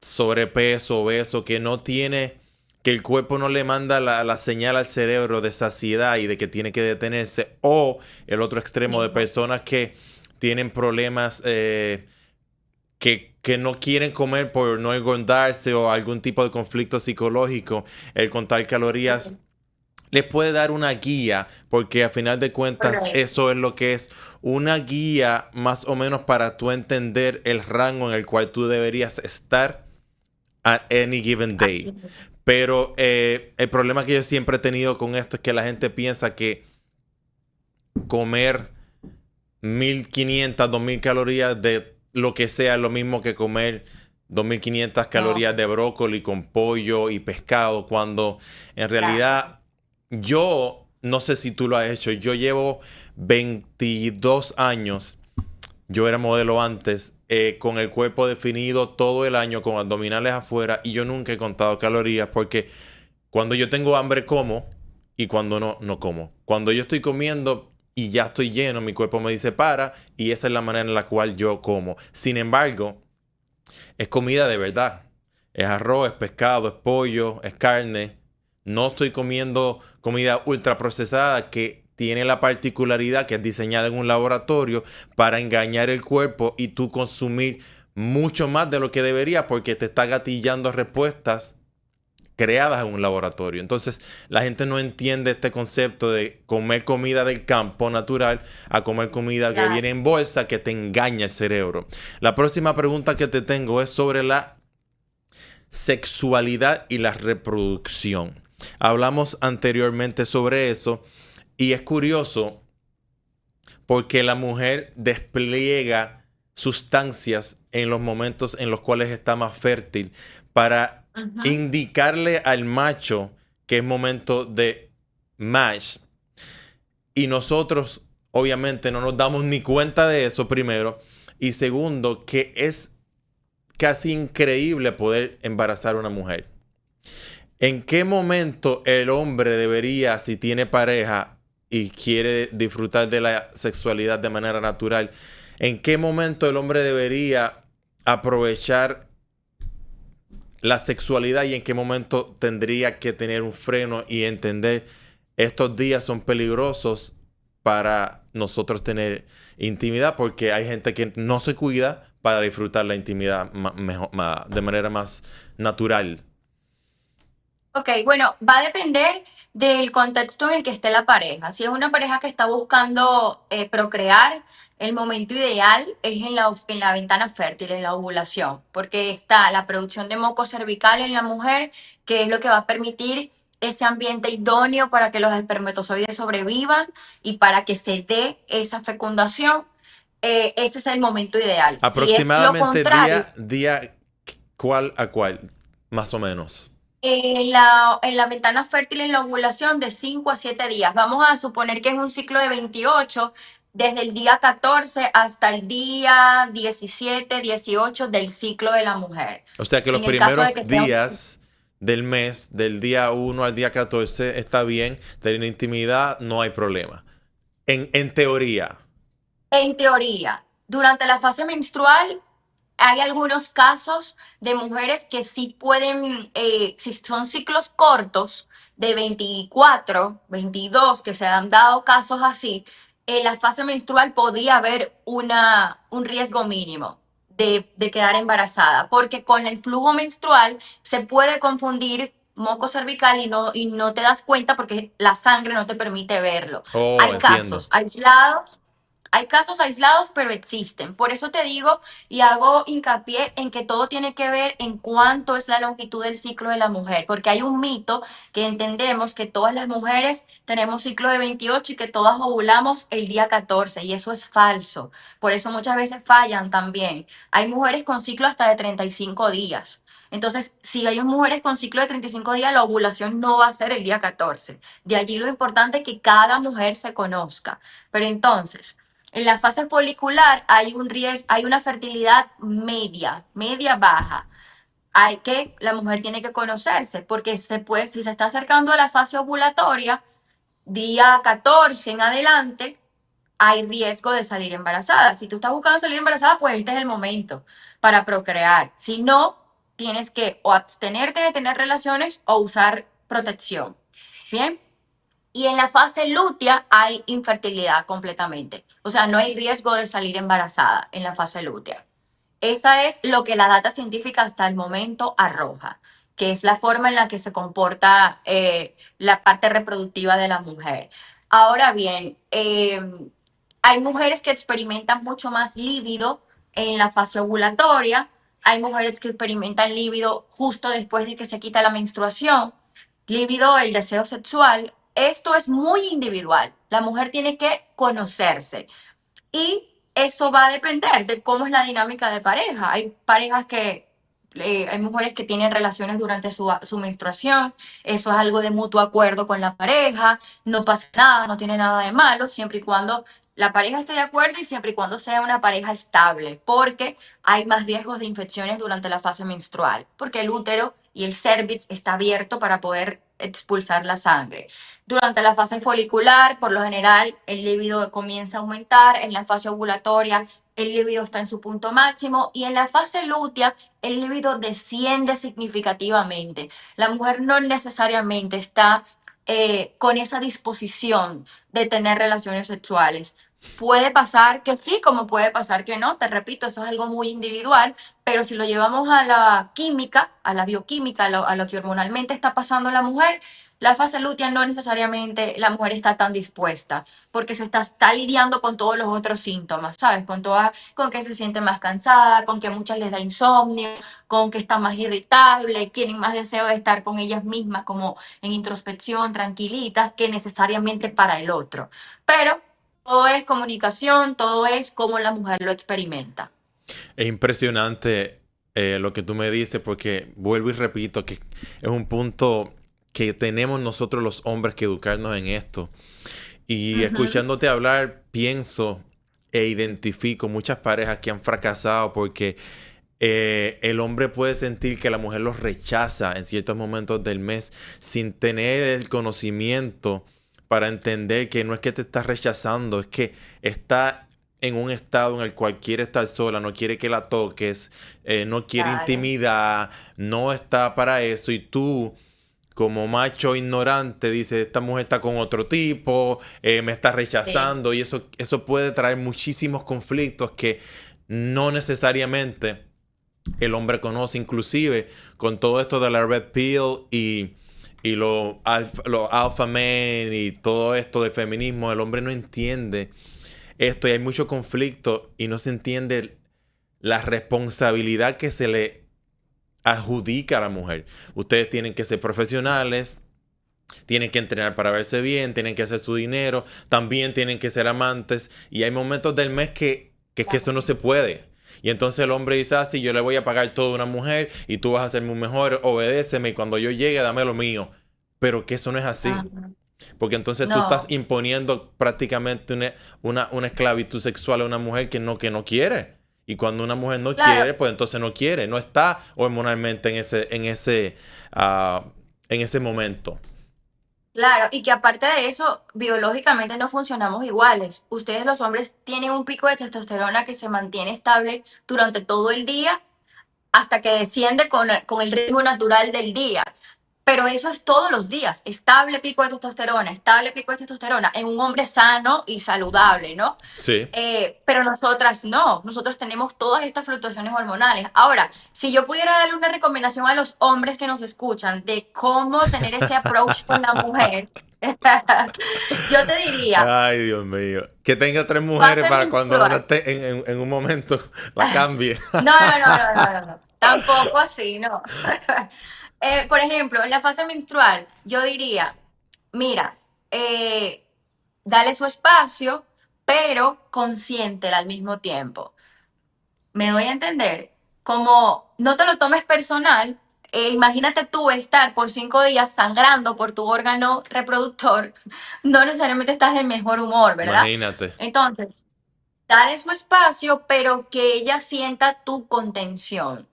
sobrepeso, obeso, que no tiene, que el cuerpo no le manda la señal al cerebro de saciedad y de que tiene que detenerse. O el otro extremo de Mismo. personas que tienen problemas que no quieren comer por no engordarse o algún tipo de conflicto psicológico. El contar calorías les puede dar una guía, porque a final de cuentas Correcto. eso es lo que es una guía más o menos para tú entender el rango en el cual tú deberías estar at any given day. Así. Pero el problema que yo siempre he tenido con esto es que la gente piensa que comer 1500, 2000 calorías de lo que sea es lo mismo que comer 2500 No, calorías de brócoli con pollo y pescado, cuando en claro. realidad yo no sé si tú lo has hecho. Yo llevo 22 años. Yo era modelo antes, con el cuerpo definido todo el año, con abdominales afuera, y yo nunca he contado calorías porque cuando yo tengo hambre como y cuando no, no como. Cuando yo estoy comiendo y ya estoy lleno, mi cuerpo me dice para, y esa es la manera en la cual yo como. Sin embargo, es comida de verdad. Es arroz, es pescado, es pollo, es carne. No estoy comiendo comida ultraprocesada que tiene la particularidad que es diseñada en un laboratorio para engañar el cuerpo y tú consumir mucho más de lo que debería porque te está gatillando respuestas creadas en un laboratorio. Entonces, la gente no entiende este concepto de comer comida del campo natural a comer comida que Claro. viene en bolsa que te engaña el cerebro. La próxima pregunta que te tengo es sobre la sexualidad y la reproducción. Hablamos anteriormente sobre eso y es curioso porque la mujer despliega sustancias en los momentos en los cuales está más fértil para Ujú. indicarle al macho que es momento de match. Y nosotros, obviamente, no nos damos ni cuenta de eso primero. Y segundo, que es casi increíble poder embarazar a una mujer. ¿En qué momento el hombre debería, si tiene pareja y quiere disfrutar de la sexualidad de manera natural, en qué momento el hombre debería aprovechar la sexualidad y en qué momento tendría que tener un freno y entender estos días son peligrosos para nosotros tener intimidad porque hay gente que no se cuida para disfrutar la intimidad de manera más natural? Ok, bueno, va a depender del contexto en el que esté la pareja. Si es una pareja que está buscando procrear, el momento ideal es en la ventana fértil, en la ovulación, porque está la producción de moco cervical en la mujer, que es lo que va a permitir ese ambiente idóneo para que los espermatozoides sobrevivan y para que se dé esa fecundación. Ese es el momento ideal. Si es lo Aproximadamente contrario, día, ¿cuál a cuál? Más o menos. en la ventana fértil en la ovulación de 5 a 7 días. Vamos a suponer que es un ciclo de 28 desde el día 14 hasta el día 17, 18 del ciclo de la mujer. O sea que los En el caso primeros de que sea un días del mes, del día 1 al día 14, está bien, tener intimidad, no hay problema. En teoría. en teoría, durante la fase menstrual hay algunos casos de mujeres que sí pueden, si son ciclos cortos de 24, 22, que se han dado casos así, en la fase menstrual podría haber un riesgo mínimo de quedar embarazada, porque con el flujo menstrual se puede confundir moco cervical y no te das cuenta porque la sangre no te permite verlo. Oh, Hay entiendo. casos aislados Hay casos aislados, pero existen. Por eso te digo y hago hincapié en que todo tiene que ver en cuánto es la longitud del ciclo de la mujer, porque hay un mito que entendemos que todas las mujeres tenemos ciclo de 28 y que todas ovulamos el día 14 y eso es falso. Por eso muchas veces fallan también. Hay mujeres con ciclo hasta de 35 días. Entonces, si hay mujeres con ciclo de 35 días, la ovulación no va a ser el día 14. De allí lo importante es que cada mujer se conozca. Pero entonces, en la fase folicular hay un riesgo, hay una fertilidad media, media baja. La mujer tiene que conocerse, porque si se está acercando a la fase ovulatoria, día 14 en adelante, hay riesgo de salir embarazada. Si tú estás buscando salir embarazada, pues este es el momento para procrear. Si no, tienes que o abstenerte de tener relaciones o usar protección. Bien. Y en la fase lútea hay infertilidad completamente. O sea, no hay riesgo de salir embarazada en la fase lútea. Esa es lo que la data científica hasta el momento arroja, que es la forma en la que se comporta la parte reproductiva de la mujer. Ahora bien, hay mujeres que experimentan mucho más líbido en la fase ovulatoria, hay mujeres que experimentan líbido justo después de que se quita la menstruación, líbido, el deseo sexual. Esto es muy individual. La mujer tiene que conocerse. Y eso va a depender de cómo es la dinámica de pareja. Hay parejas hay mujeres que tienen relaciones durante su menstruación, eso es algo de mutuo acuerdo con la pareja, no pasa nada, no tiene nada de malo, siempre y cuando la pareja esté de acuerdo y siempre y cuando sea una pareja estable, porque hay más riesgos de infecciones durante la fase menstrual, porque el útero y el cervix está abierto para poder expulsar la sangre. Durante la fase folicular, por lo general, el líbido comienza a aumentar. En la fase ovulatoria, el líbido está en su punto máximo. Y en la fase lútea, el líbido desciende significativamente. La mujer no necesariamente está con esa disposición de tener relaciones sexuales. Puede pasar que sí, como puede pasar que no. Te repito, eso es algo muy individual. Pero si lo llevamos a la química, a la bioquímica, a lo que hormonalmente está pasando la mujer, la fase lútea no necesariamente la mujer está tan dispuesta, porque está lidiando con todos los otros síntomas, ¿sabes? Con que se siente más cansada, con que a muchas les da insomnio, con que está más irritable, tienen más deseo de estar con ellas mismas, como en introspección, tranquilitas, que necesariamente para el otro. Pero todo es comunicación, todo es cómo la mujer lo experimenta. Es impresionante lo que tú me dices porque vuelvo y repito que es un punto que tenemos nosotros los hombres que educarnos en esto. Y Ujú. escuchándote hablar, pienso e identifico muchas parejas que han fracasado porque el hombre puede sentir que la mujer los rechaza en ciertos momentos del mes sin tener el conocimiento para entender que no es que te está rechazando, es que está en un estado en el cual quiere estar sola, no quiere que la toques, no quiere Claro, intimidad, no está para eso y tú como macho ignorante dices, esta mujer está con otro tipo, me está sí, rechazando y eso puede traer muchísimos conflictos que no necesariamente el hombre conoce, inclusive con todo esto de la Red Pill y los alpha men y todo esto del feminismo, el hombre no entiende esto y hay mucho conflicto y no se entiende la responsabilidad que se le adjudica a la mujer. Ustedes tienen que ser profesionales, tienen que entrenar para verse bien, tienen que hacer su dinero, también tienen que ser amantes y hay momentos del mes que es que eso no se puede. Y entonces el hombre dice, ah, sí, yo le voy a pagar todo a una mujer y tú vas a ser mi mejor, obedéceme y cuando yo llegue dame lo mío. Pero que eso no es así. ajá. Porque entonces tú estás No, imponiendo prácticamente una esclavitud sexual a una mujer que no quiere. Y cuando una mujer no claro. quiere, pues entonces no quiere. No está hormonalmente en ese momento. Claro, y que aparte de eso, biológicamente no funcionamos iguales. Ustedes los hombres tienen un pico de testosterona que se mantiene estable durante todo el día hasta que desciende con el ritmo natural del día. Pero eso es todos los días, estable pico de testosterona, estable pico de testosterona en un hombre sano y saludable, ¿no? Sí. Pero nosotras no, nosotros tenemos todas estas fluctuaciones hormonales. Ahora, si yo pudiera darle una recomendación a los hombres que nos escuchan de cómo tener ese approach con la mujer, yo te diría, Ay, Dios mío. Que tenga tres mujeres fase para cuando una menstrual. esté en un momento la cambie. No, no, no, no, no, no, no. Tampoco así, no. Por ejemplo, en la fase menstrual, yo diría, mira, dale su espacio, pero consiéntela al mismo tiempo. Me doy a entender, como no te lo tomes personal, imagínate tú estar por 5 días sangrando por tu órgano reproductor, no necesariamente estás en mejor humor, ¿verdad? Imagínate. Entonces, dale su espacio, pero que ella sienta tu contención.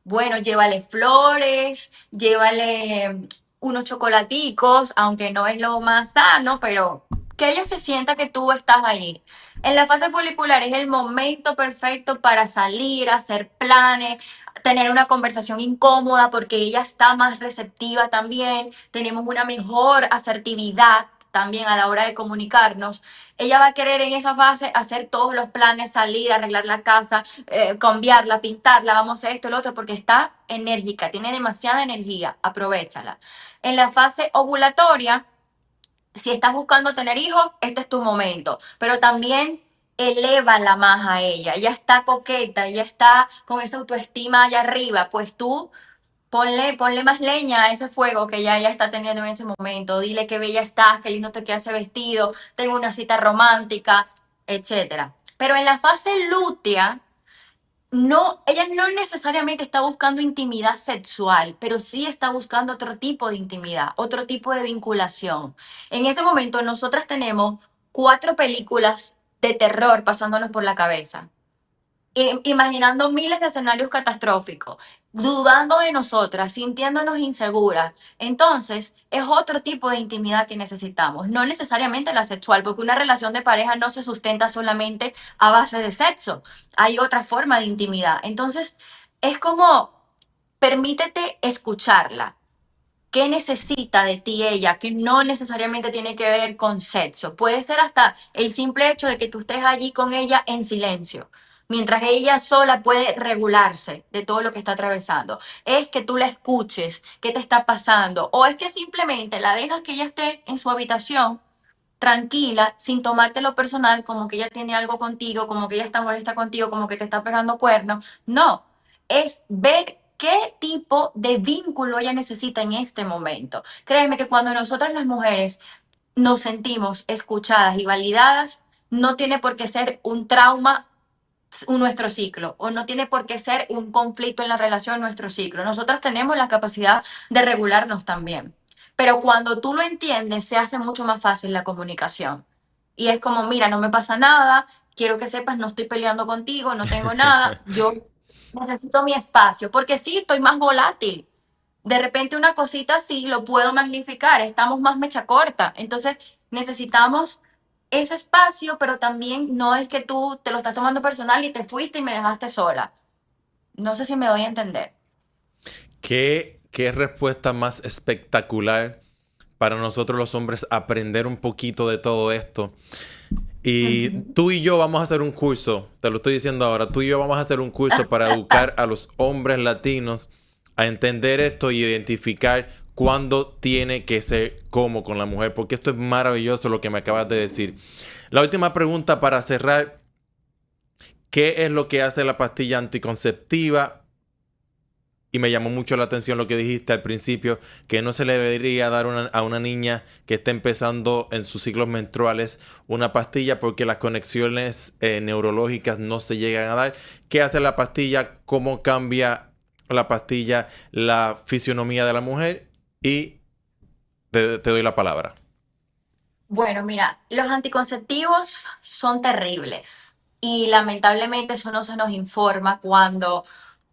Bueno, llévale flores, llévale unos chocolaticos, aunque no es lo más sano, pero que ella se sienta que tú estás allí. En la fase folicular es el momento perfecto para salir, hacer planes, tener una conversación incómoda porque ella está más receptiva también, tenemos una mejor asertividad también a la hora de comunicarnos. Ella va a querer en esa fase hacer todos los planes, salir, arreglar la casa, cambiarla, pintarla, vamos a hacer esto, lo otro, porque está enérgica, tiene demasiada energía, aprovéchala. En la fase ovulatoria, si estás buscando tener hijos, este es tu momento, pero también elévala más a ella, ella está coqueta, ella está con esa autoestima allá arriba, pues tú ponle más leña a ese fuego que ella está teniendo en ese momento. Dile qué bella estás, qué lindo te queda ese vestido, tengo una cita romántica, etcétera. Pero en la fase lútea, no, ella no necesariamente está buscando intimidad sexual, pero sí está buscando otro tipo de intimidad, otro tipo de vinculación. En ese momento, nosotras tenemos 4 películas de terror pasándonos por la cabeza, imaginando miles de escenarios catastróficos, dudando de nosotras, sintiéndonos inseguras. Entonces, es otro tipo de intimidad que necesitamos, no necesariamente la sexual, porque una relación de pareja no se sustenta solamente a base de sexo, hay otra forma de intimidad. Entonces, es como, permítete escucharla. ¿Qué necesita de ti ella? Que no necesariamente tiene que ver con sexo. Puede ser hasta el simple hecho de que tú estés allí con ella en silencio, mientras ella sola puede regularse de todo lo que está atravesando. Es que tú la escuches, qué te está pasando, o es que simplemente la dejas que ella esté en su habitación tranquila, sin tomártelo personal, como que ella tiene algo contigo, como que ella está molesta contigo, como que te está pegando cuernos. No, es ver qué tipo de vínculo ella necesita en este momento. Créeme que cuando nosotras las mujeres nos sentimos escuchadas y validadas, no tiene por qué ser un trauma nuestro ciclo, o no tiene por qué ser un conflicto en la relación nuestro ciclo. Nosotras tenemos la capacidad de regularnos también. Pero cuando tú lo entiendes, se hace mucho más fácil la comunicación. Y es como, mira, no me pasa nada, quiero que sepas, no estoy peleando contigo, no tengo nada, yo necesito mi espacio, porque sí, estoy más volátil. De repente una cosita así lo puedo magnificar, estamos más mecha corta. Entonces necesitamos ese espacio, pero también no es que tú te lo estás tomando personal y te fuiste y me dejaste sola. No sé si me doy a entender. ¿Qué respuesta más espectacular para nosotros los hombres aprender un poquito de todo esto? Y Ujú. tú y yo vamos a hacer un curso, te lo estoy diciendo ahora, tú y yo vamos a hacer un curso para educar a los hombres latinos a entender esto y identificar cuándo tiene que ser como con la mujer, porque esto es maravilloso lo que me acabas de decir. La última pregunta para cerrar, ¿qué es lo que hace la pastilla anticonceptiva? Y me llamó mucho la atención lo que dijiste al principio, que no se le debería dar a una niña que está empezando en sus ciclos menstruales una pastilla porque las conexiones neurológicas no se llegan a dar. ¿Qué hace la pastilla? ¿Cómo cambia la pastilla la fisionomía de la mujer? Y te doy la palabra. Bueno, mira, los anticonceptivos son terribles y lamentablemente eso no se nos informa cuando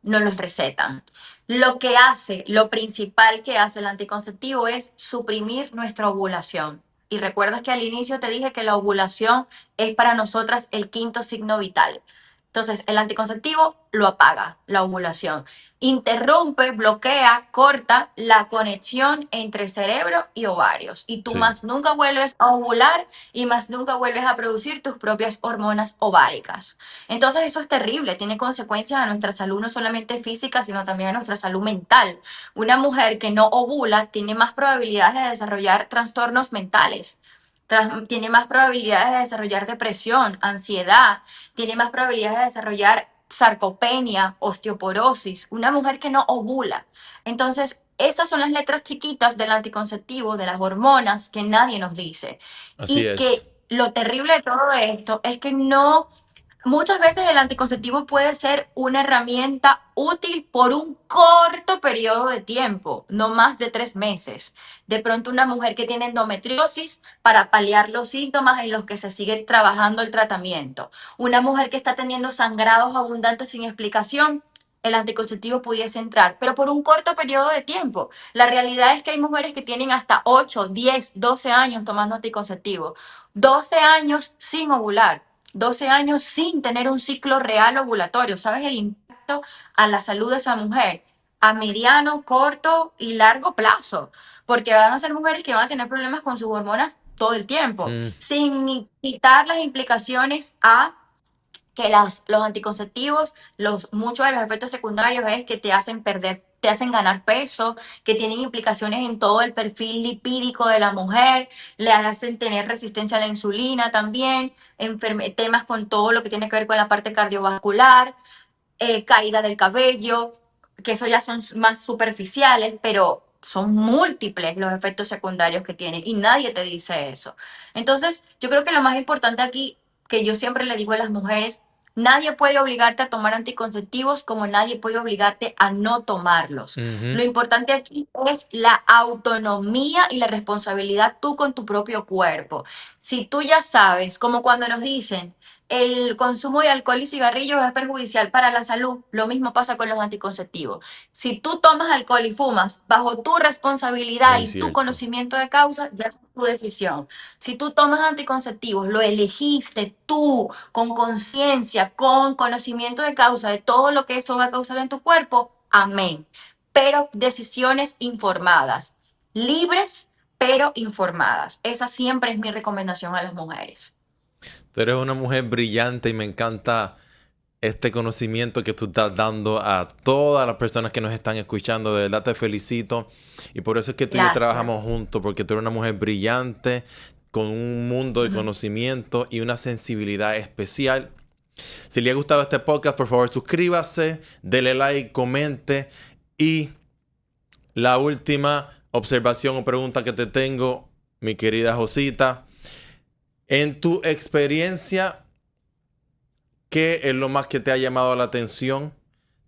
nos los recetan. Lo que hace, lo principal que hace el anticonceptivo es suprimir nuestra ovulación. Y recuerdas que al inicio te dije que la ovulación es para nosotras el quinto signo vital. Entonces, el anticonceptivo lo apaga, la ovulación. interrumpe, bloquea, corta la conexión entre cerebro y ovarios. Y tú Sí. más nunca vuelves a ovular y más nunca vuelves a producir tus propias hormonas ováricas. Entonces eso es terrible, tiene consecuencias a nuestra salud no solamente física, sino también a nuestra salud mental. Una mujer que no ovula tiene más probabilidades de desarrollar trastornos mentales. Tiene más probabilidades de desarrollar depresión, ansiedad, tiene más probabilidades de desarrollar sarcopenia, osteoporosis, una mujer que no ovula. Entonces, esas son las letras chiquitas del anticonceptivo, de las hormonas que nadie nos dice. Así Y es. que lo terrible de todo esto es que no, muchas veces el anticonceptivo puede ser una herramienta útil por un corto periodo de tiempo, no más de 3 meses. De pronto una mujer que tiene endometriosis para paliar los síntomas en los que se sigue trabajando el tratamiento. Una mujer que está teniendo sangrados abundantes sin explicación, el anticonceptivo pudiese entrar, pero por un corto periodo de tiempo. La realidad es que hay mujeres que tienen hasta 8, 10, 12 años tomando anticonceptivo, 12 años sin ovular. 12 años sin tener un ciclo real ovulatorio. ¿Sabes el impacto a la salud de esa mujer? A mediano, corto y largo plazo. Porque van a ser mujeres que van a tener problemas con sus hormonas todo el tiempo, Mm, sin quitar las implicaciones a que los anticonceptivos, muchos de los efectos secundarios es que te hacen perder, te hacen ganar peso, que tienen implicaciones en todo el perfil lipídico de la mujer, le hacen tener resistencia a la insulina también, temas con todo lo que tiene que ver con la parte cardiovascular, caída del cabello, que eso ya son más superficiales, pero son múltiples los efectos secundarios que tienen y nadie te dice eso. Entonces, yo creo que lo más importante aquí, que yo siempre le digo a las mujeres, nadie puede obligarte a tomar anticonceptivos como nadie puede obligarte a no tomarlos. ujú. Lo importante aquí es la autonomía y la responsabilidad tú con tu propio cuerpo. Si tú ya sabes, como cuando nos dicen, el consumo de alcohol y cigarrillos es perjudicial para la salud. Lo mismo pasa con los anticonceptivos. Si tú tomas alcohol y fumas bajo tu responsabilidad Muy y tu cierto. conocimiento de causa, ya es tu decisión. Si tú tomas anticonceptivos, lo elegiste tú con conciencia, con conocimiento de causa de todo lo que eso va a causar en tu cuerpo, amén. Pero decisiones informadas, libres, pero informadas. Esa siempre es mi recomendación a las mujeres. Tú eres una mujer brillante y me encanta este conocimiento que tú estás dando a todas las personas que nos están escuchando. De verdad te felicito. Y por eso es que tú y yo trabajamos Gracias. juntos, porque tú eres una mujer brillante, con un mundo de conocimiento y una sensibilidad especial. Si le ha gustado este podcast, por favor suscríbase, dele like, comente. Y la última observación o pregunta que te tengo, mi querida Josita, en tu experiencia, ¿qué es lo más que te ha llamado la atención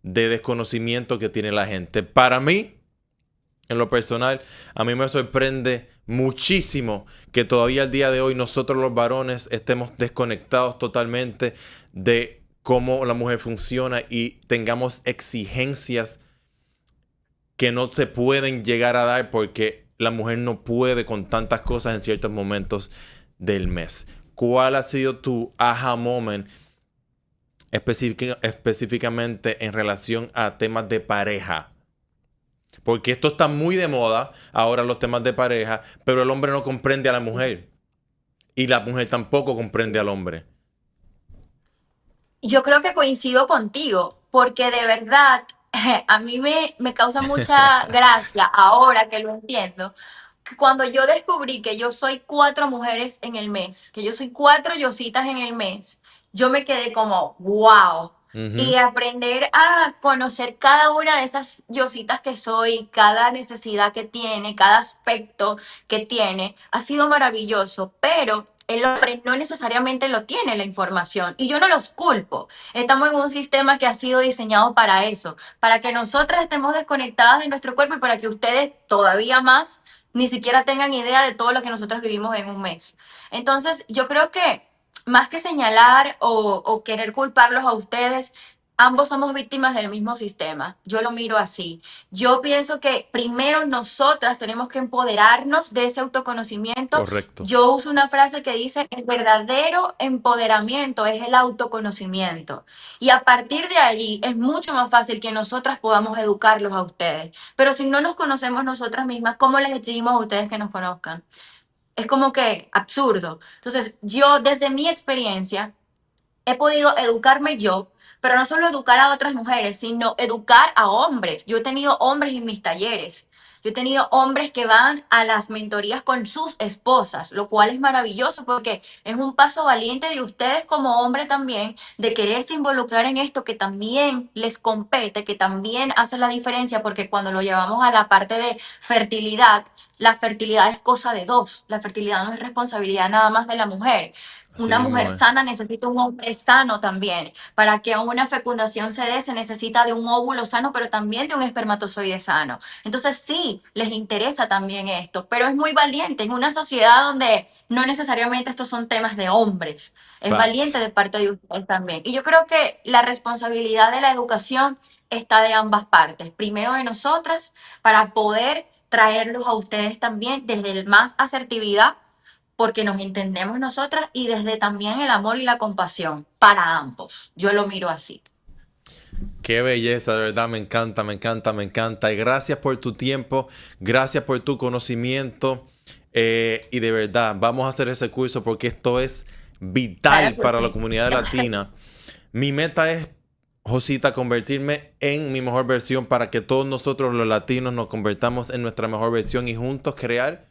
de desconocimiento que tiene la gente? Para mí, en lo personal, a mí me sorprende muchísimo que todavía al día de hoy nosotros los varones estemos desconectados totalmente de cómo la mujer funciona y tengamos exigencias que no se pueden llegar a dar porque la mujer no puede con tantas cosas en ciertos momentos del mes. ¿Cuál ha sido tu aha moment específicamente en relación a temas de pareja? Porque esto está muy de moda ahora, los temas de pareja, pero el hombre no comprende a la mujer y la mujer tampoco comprende al hombre. Yo creo que coincido contigo, porque de verdad a mí me causa mucha gracia ahora que lo entiendo, que cuando yo descubrí que yo soy 4 mujeres en el mes, que yo soy 4 Yositas en el mes, yo me quedé como, wow. Y Ujú. aprender a conocer cada una de esas Yositas que soy, cada necesidad que tiene, cada aspecto que tiene, ha sido maravilloso, pero el hombre no necesariamente lo tiene la información y yo no los culpo. Estamos en un sistema que ha sido diseñado para eso, para que nosotras estemos desconectadas de nuestro cuerpo y para que ustedes todavía más ni siquiera tengan idea de todo lo que nosotras vivimos en un mes. Entonces, yo creo que más que señalar o querer culparlos a ustedes, ambos somos víctimas del mismo sistema. Yo lo miro así. Yo pienso que primero nosotras tenemos que empoderarnos de ese autoconocimiento. Correcto. Yo uso una frase que dice, el verdadero empoderamiento es el autoconocimiento. Y a partir de allí es mucho más fácil que nosotras podamos educarlos a ustedes. Pero si no nos conocemos nosotras mismas, ¿cómo les exigimos a ustedes que nos conozcan? Es como que absurdo. Entonces, yo desde mi experiencia he podido educarme yo, pero no solo educar a otras mujeres, sino educar a hombres. Yo he tenido hombres en mis talleres. Yo he tenido hombres que van a las mentorías con sus esposas, lo cual es maravilloso porque es un paso valiente de ustedes como hombre también, de quererse involucrar en esto que también les compete, que también hace la diferencia, porque cuando lo llevamos a la parte de fertilidad, la fertilidad es cosa de dos. La fertilidad no es responsabilidad nada más de la mujer. Así Una mujer mismo es. sana necesita un hombre sano también. Para que una fecundación se dé, se necesita de un óvulo sano, pero también de un espermatozoide sano. Entonces sí, les interesa también esto, pero es muy valiente en una sociedad donde no necesariamente estos son temas de hombres. Es valiente Facts. de parte de ustedes también. Y yo creo que la responsabilidad de la educación está de ambas partes. Primero de nosotras, para poder traerlos a ustedes también desde el más asertividad porque nos entendemos nosotras y desde también el amor y la compasión para ambos. Yo lo miro así. Qué belleza, de verdad, me encanta, me encanta, me encanta. Y gracias por tu tiempo, gracias por tu conocimiento. Y de verdad, vamos a hacer ese curso porque esto es Claro vital que para la sí. comunidad latina. Mi meta es, Josita, convertirme en mi mejor versión para que todos nosotros los latinos nos convertamos en nuestra mejor versión y juntos crear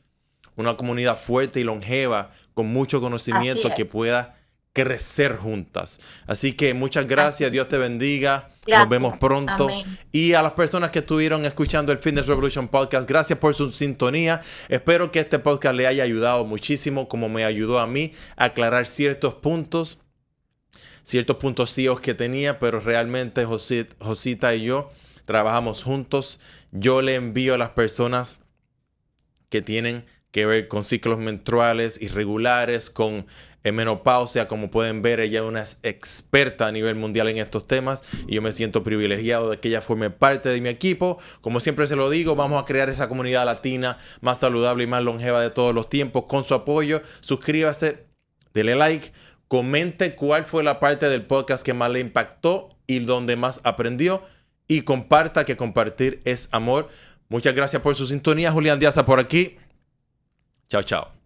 una comunidad fuerte y longeva con mucho Así conocimiento es, que pueda crecer juntas. Así que muchas así gracias, Dios es. te bendiga, nos vemos Gracias. pronto. Amén. Y a las personas que estuvieron escuchando el Fitness Revolution Podcast, gracias por su sintonía. Espero que este podcast le haya ayudado muchísimo, como me ayudó a mí a aclarar ciertos puntos ciegos que tenía, pero realmente Josita y yo trabajamos juntos. Yo le envío a las personas que tienen que ver con ciclos menstruales irregulares, con menopausia. Como pueden ver, ella es una experta a nivel mundial en estos temas y yo me siento privilegiado de que ella forme parte de mi equipo. Como siempre se lo digo, vamos a crear esa comunidad latina más saludable y más longeva de todos los tiempos. Con su apoyo, suscríbase, dele like, comente cuál fue la parte del podcast que más le impactó y donde más aprendió, y comparta, que compartir es amor. Muchas gracias por su sintonía. Julián Díaz por aquí. Chao, chao.